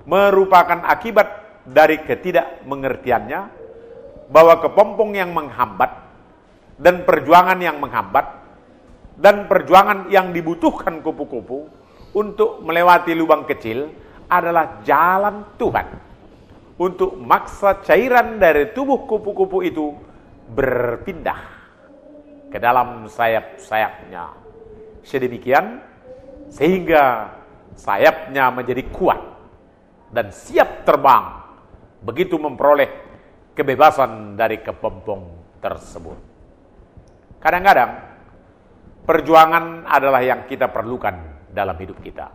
merupakan akibat dari ketidakmengertiannya bahwa kepompong yang menghambat dan perjuangan yang menghambat dan perjuangan yang dibutuhkan kupu-kupu untuk melewati lubang kecil adalah jalan Tuhan untuk maksa cairan dari tubuh kupu-kupu itu berpindah ke dalam sayap-sayapnya. Sedemikian sehingga sayapnya menjadi kuat dan siap terbang begitu memperoleh kebebasan dari kepompong tersebut. Kadang-kadang perjuangan adalah yang kita perlukan dalam hidup kita.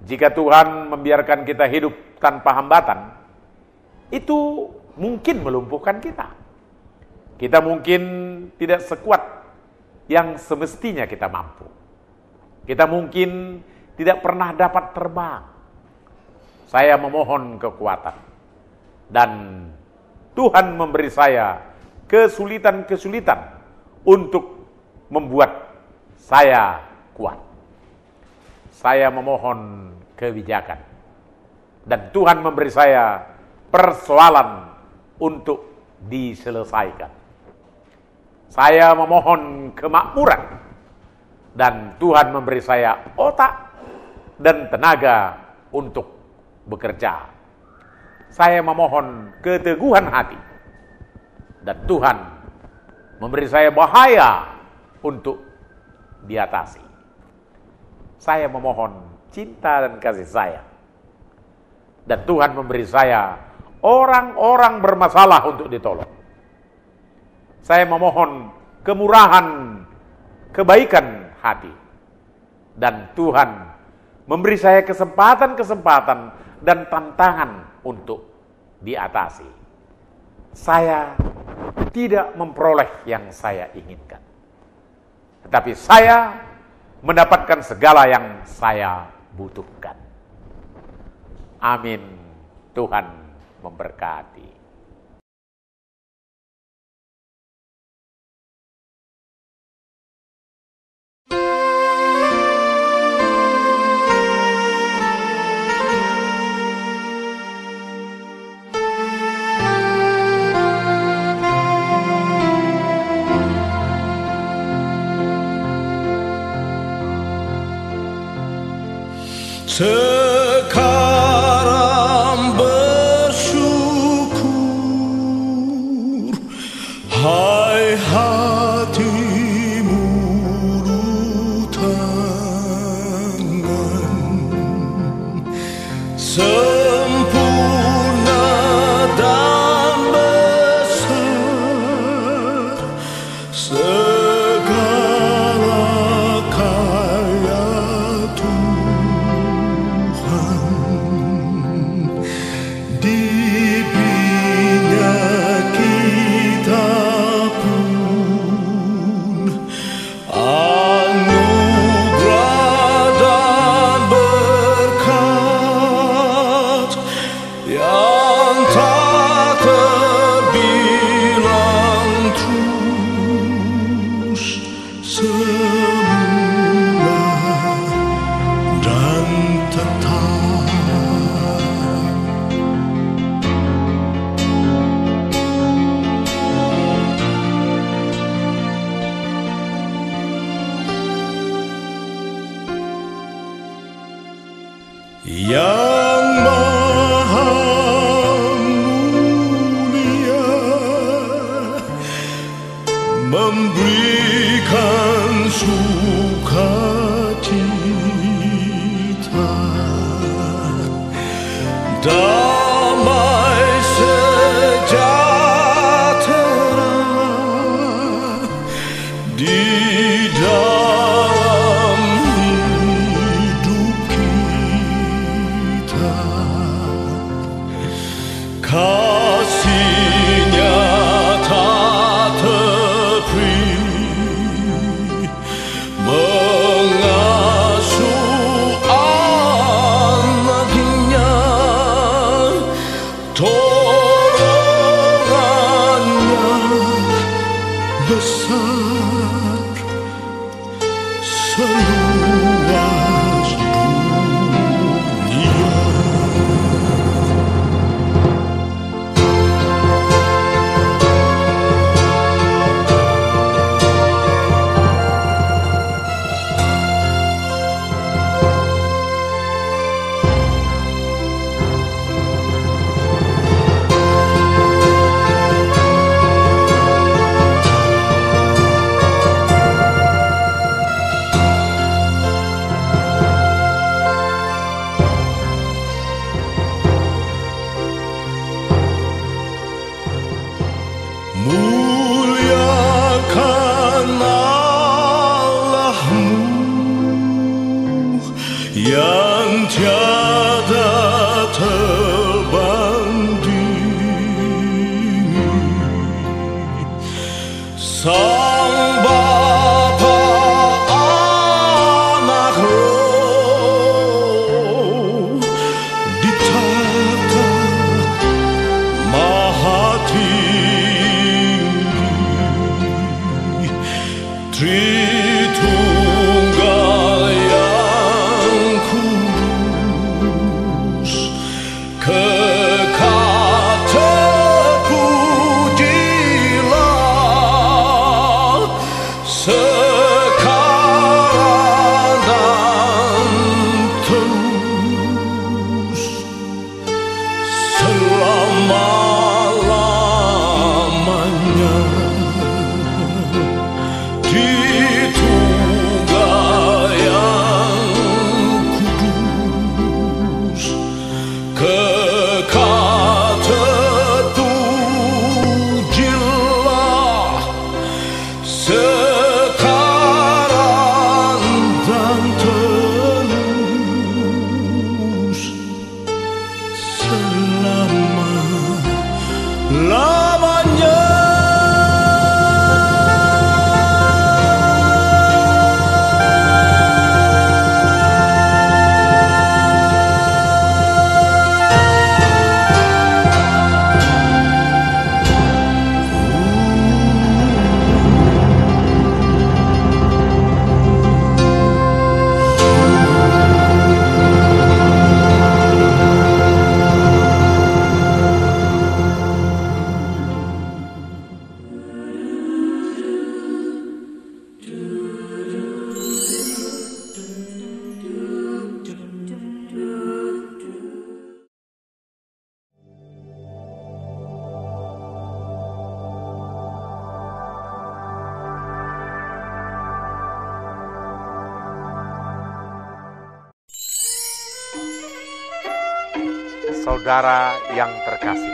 Jika Tuhan membiarkan kita hidup tanpa hambatan, itu mungkin melumpuhkan kita. Kita mungkin tidak sekuat yang semestinya kita mampu. Kita mungkin tidak pernah dapat terbang. Saya memohon kekuatan. Dan Tuhan memberi saya kesulitan-kesulitan untuk membuat saya kuat. Saya memohon kebijakan. Dan Tuhan memberi saya persoalan untuk diselesaikan. Saya memohon kemakmuran. Dan Tuhan memberi saya otak dan tenaga untuk bekerja. Saya memohon keteguhan hati. Dan Tuhan memberi saya bahaya untuk diatasi. Saya memohon cinta dan kasih sayang. Dan Tuhan memberi saya orang-orang bermasalah untuk ditolong. Saya memohon kemurahan, kebaikan hati. Dan Tuhan memberi saya kesempatan-kesempatan dan tantangan untuk diatasi. Saya tidak memperoleh yang saya inginkan. Tetapi saya mendapatkan segala yang saya butuhkan. Amin. Tuhan memberkati. Sekarang bersyukur, hai hati mulut tangan, sempurna dan besar segala karya Dibinya kita pun anugerah dan berkat yang tak terbilang terus semula dan tetap. Yang Maha Mulia memberikan sukacita, damai sejahtera di dalam hidup kita. Kasih-Nya tak terperi, mengasuh anak-Nya, tolongannya besar seluas dunia. Muliakan Allahmu yang tiada terbandingi, Sang Bapa, Anak, Roh ditata Maha tinggi, Tritunggal yang kudus, kekal terpujilah Saudara yang terkasih,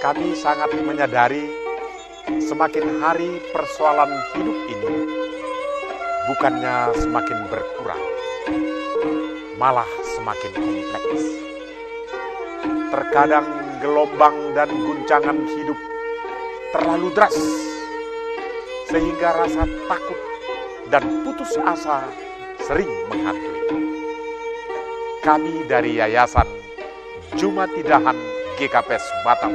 kami sangat menyadari semakin hari persoalan hidup ini bukannya semakin berkurang, malah semakin kompleks. Terkadang gelombang dan guncangan hidup terlalu deras, sehingga rasa takut dan putus asa sering menghantui. Kami dari Yayasan Jumatidahan GKPS Batam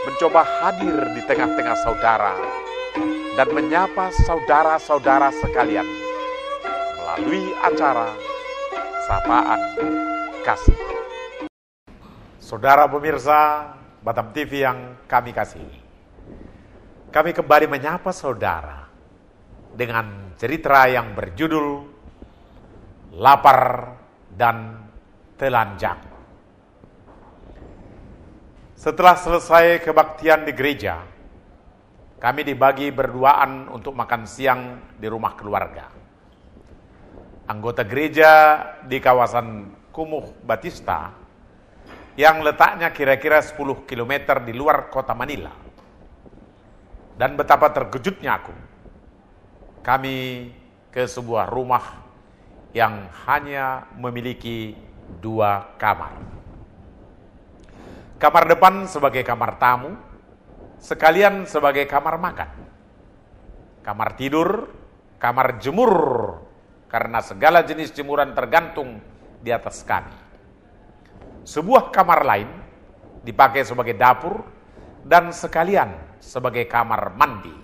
mencoba hadir di tengah-tengah saudara dan menyapa saudara-saudara sekalian melalui acara Sapaan Kasih. Saudara pemirsa Batam TV yang kami kasihi, kami kembali menyapa saudara dengan cerita yang berjudul Lapar dan Telanjang. Setelah selesai kebaktian di gereja, kami dibagi berduaan untuk makan siang di rumah keluarga. Anggota gereja di kawasan Kumuh Batista yang letaknya kira-kira 10 km di luar kota Manila. Dan betapa terkejutnya aku. Kami ke sebuah rumah yang hanya memiliki 2 kamar. Kamar depan sebagai kamar tamu, sekalian sebagai kamar makan. Kamar tidur, kamar jemur, karena segala jenis jemuran tergantung di atas kami. Sebuah kamar lain dipakai sebagai dapur dan sekalian sebagai kamar mandi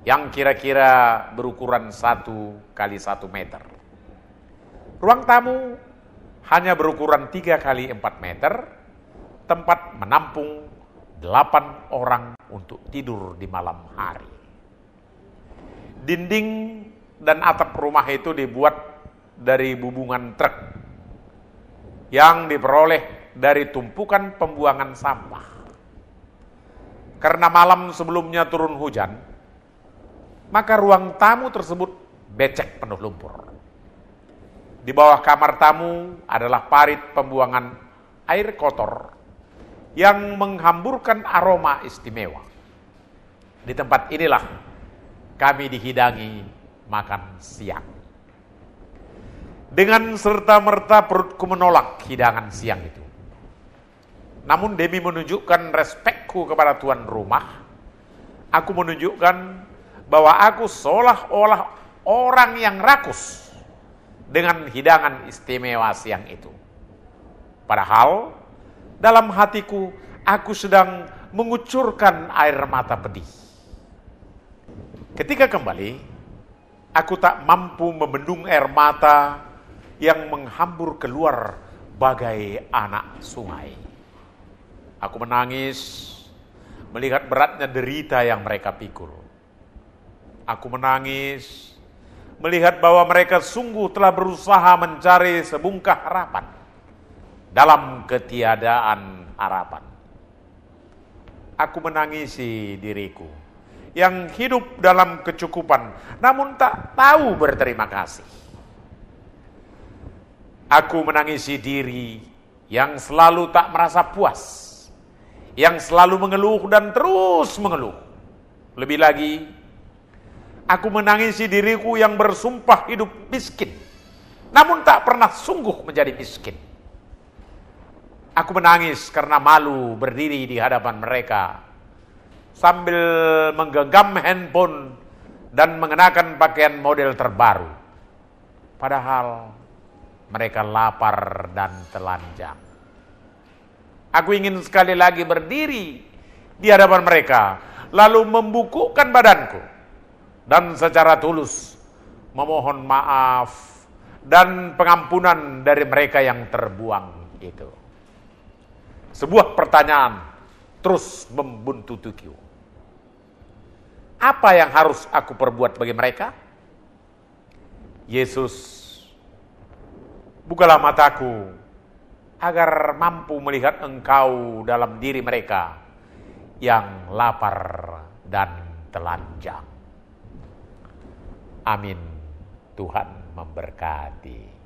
yang kira-kira berukuran 1 kali 1 meter. Ruang tamu hanya berukuran 3 kali 4 meter, tempat menampung 8 orang untuk tidur di malam hari. Dinding dan atap rumah itu dibuat dari bubungan truk yang diperoleh dari tumpukan pembuangan sampah. Karena malam sebelumnya turun hujan, maka ruang tamu tersebut becek penuh lumpur. Di bawah kamar tamu adalah parit pembuangan air kotor yang menghamburkan aroma istimewa. Di tempat inilah kami dihidangi makan siang. Dengan serta-merta perutku menolak hidangan siang itu. Namun demi menunjukkan respekku kepada tuan rumah, aku menunjukkan bahwa aku seolah-olah orang yang rakus dengan hidangan istimewa siang itu. Padahal dalam hatiku aku sedang mengucurkan air mata pedih. Ketika kembali, aku tak mampu membendung air mata yang menghambur keluar bagai anak sungai. Aku menangis melihat beratnya derita yang mereka pikul. Aku menangis melihat bahwa mereka sungguh telah berusaha mencari sebungkah harapan dalam ketiadaan harapan. Aku menangisi diriku yang hidup dalam kecukupan, namun tak tahu berterima kasih. Aku menangisi diri yang selalu tak merasa puas, yang selalu mengeluh dan terus mengeluh. Lebih lagi, aku menangisi diriku yang bersumpah hidup miskin, namun tak pernah sungguh menjadi miskin. Aku menangis karena malu berdiri di hadapan mereka, sambil menggenggam handphone dan mengenakan pakaian model terbaru. Padahal mereka lapar dan telanjang. Aku ingin sekali lagi berdiri di hadapan mereka, lalu membungkukkan badanku dan secara tulus memohon maaf dan pengampunan dari mereka yang terbuang itu. Sebuah pertanyaan terus membuntutiku. Apa yang harus aku perbuat bagi mereka? Yesus, bukalah mataku agar mampu melihat Engkau dalam diri mereka yang lapar dan telanjang. Amin. Tuhan memberkati.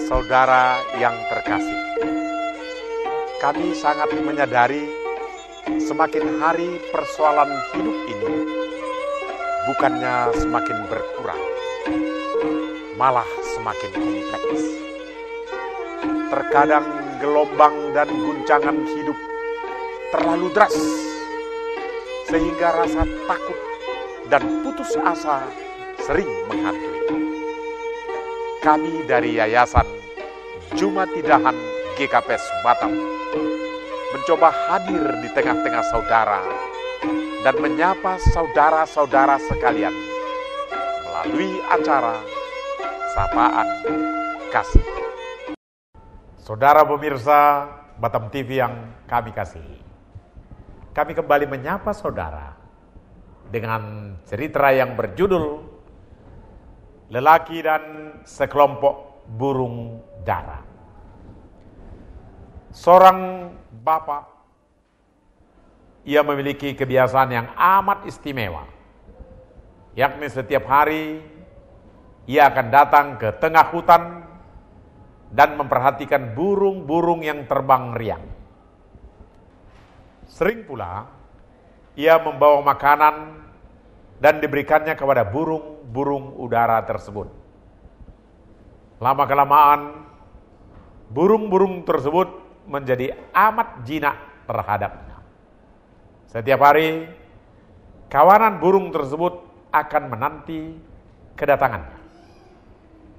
Saudara yang terkasih, kami sangat menyadari semakin hari persoalan hidup ini bukannya semakin berkurang, malah semakin kompleks. Terkadang gelombang dan guncangan hidup terlalu deras, sehingga rasa takut dan putus asa sering menghantui. Kami dari Yayasan Jumatidahan GKPS Batam mencoba hadir di tengah-tengah saudara dan menyapa saudara-saudara sekalian melalui acara Sapaan Kasih. Saudara pemirsa Batam TV yang kami kasihi, kami kembali menyapa saudara dengan cerita yang berjudul Lelaki dan Sekelompok Burung Dara. Seorang bapak, ia memiliki kebiasaan yang amat istimewa, yakni setiap hari ia akan datang ke tengah hutan dan memperhatikan burung-burung yang terbang riang. Sering pula ia membawa makanan dan diberikannya kepada burung-burung udara tersebut. Lama-kelamaan, burung-burung tersebut menjadi amat jinak terhadapnya. Setiap hari, kawanan burung tersebut akan menanti kedatangannya.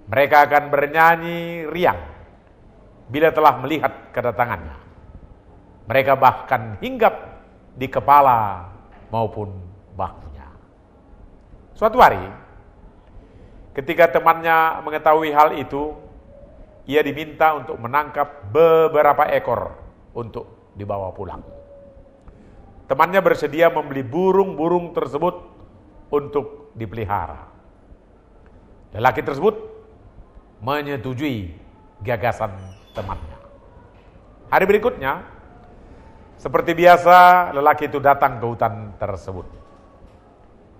Mereka akan bernyanyi riang bila telah melihat kedatangannya. Mereka bahkan hinggap di kepala maupun bahunya. Suatu hari, ketika temannya mengetahui hal itu, ia diminta untuk menangkap beberapa ekor untuk dibawa pulang. Temannya bersedia membeli burung-burung tersebut untuk dipelihara. Lelaki tersebut menyetujui gagasan temannya. Hari berikutnya, seperti biasa, lelaki itu datang ke hutan tersebut.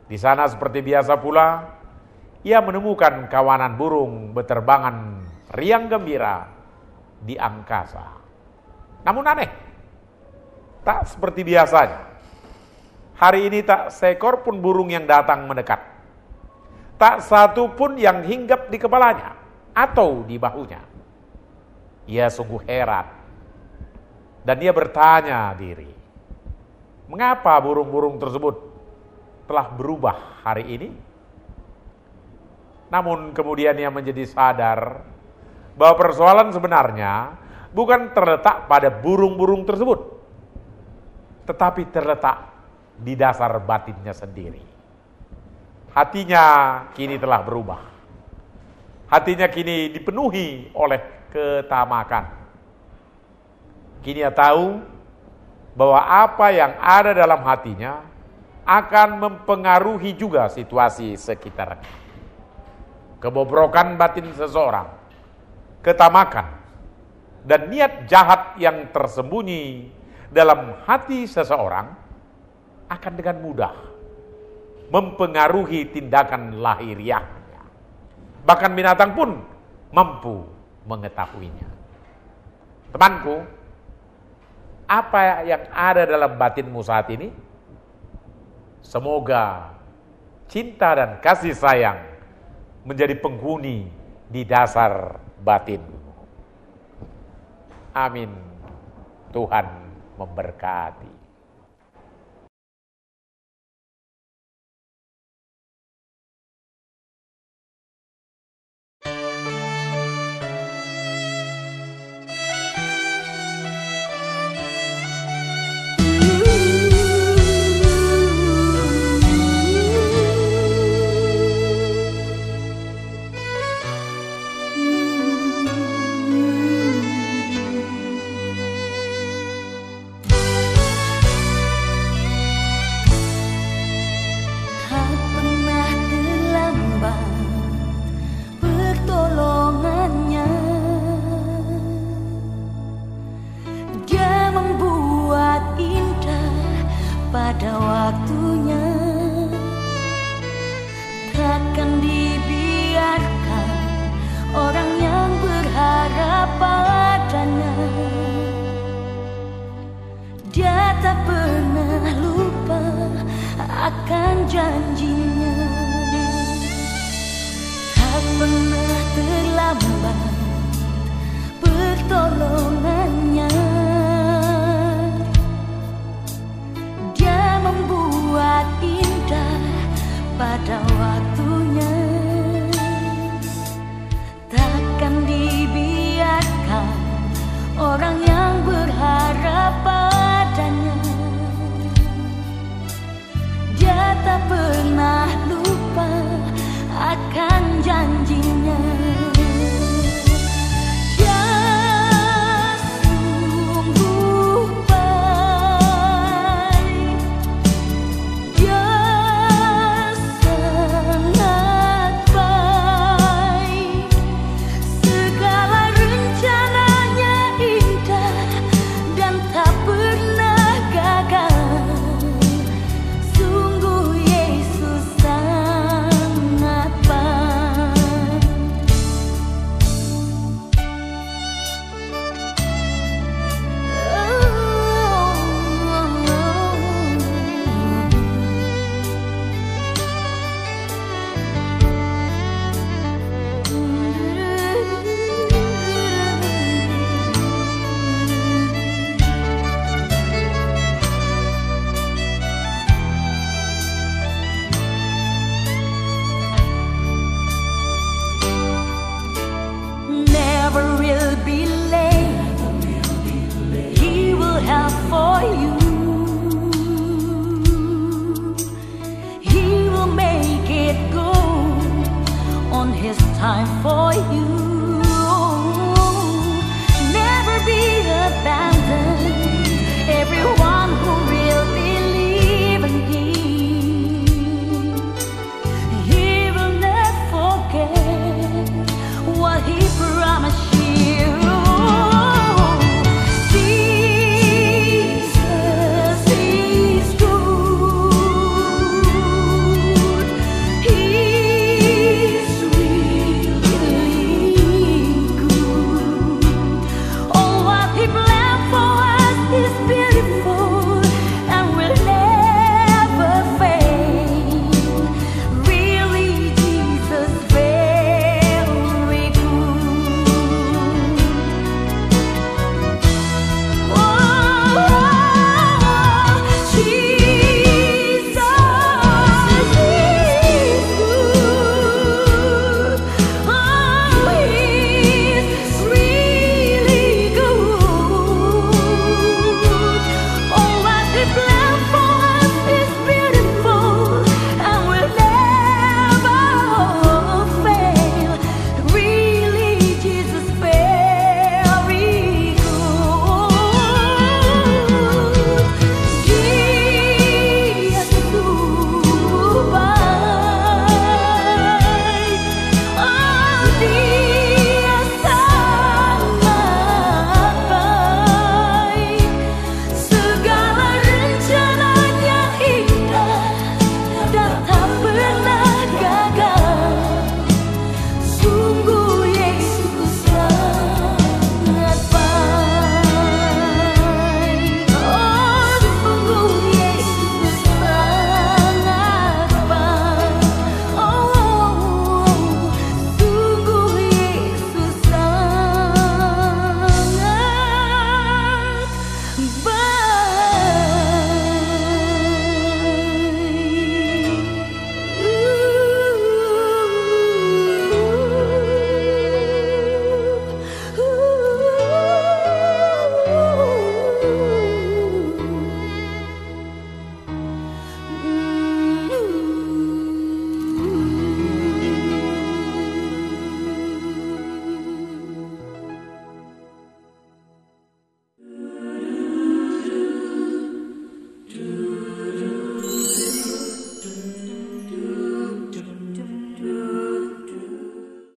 Di sana seperti biasa pula, ia menemukan kawanan burung beterbangan riang gembira di angkasa. Namun aneh, tak seperti biasanya. Hari ini tak seekor pun burung yang datang mendekat. Tak satu pun yang hinggap di kepalanya atau di bahunya. Ia sungguh heran. Dan ia bertanya diri, mengapa burung-burung tersebut telah berubah hari ini? Namun kemudian ia menjadi sadar bahwa persoalan sebenarnya bukan terletak pada burung-burung tersebut, tetapi terletak di dasar batinnya sendiri. Hatinya kini telah berubah. Hatinya kini dipenuhi oleh ketamakan. Kini ia tahu bahwa apa yang ada dalam hatinya akan mempengaruhi juga situasi sekitarnya. Kebobrokan batin seseorang, ketamakan, dan niat jahat yang tersembunyi dalam hati seseorang akan dengan mudah mempengaruhi tindakan lahiriahnya. Bahkan binatang pun mampu mengetahuinya. Temanku, apa yang ada dalam batinmu saat ini? Semoga cinta dan kasih sayang menjadi penghuni di dasar batinmu. Amin. Tuhan memberkati. janjinya, tak pernah terlambat pertolongannya. Dia membuat indah pada waktunya, takkan dibiarkan orang yang berharap padanya. Dia tak pernah lupa akan janjinya. Dia sungguh baik, dia sangat baik. Segala rencananya indah dan tak pernah gagal. Sungguh Yesus sangat baik. Never will be late. He will help for you. He will make it go on His time for you.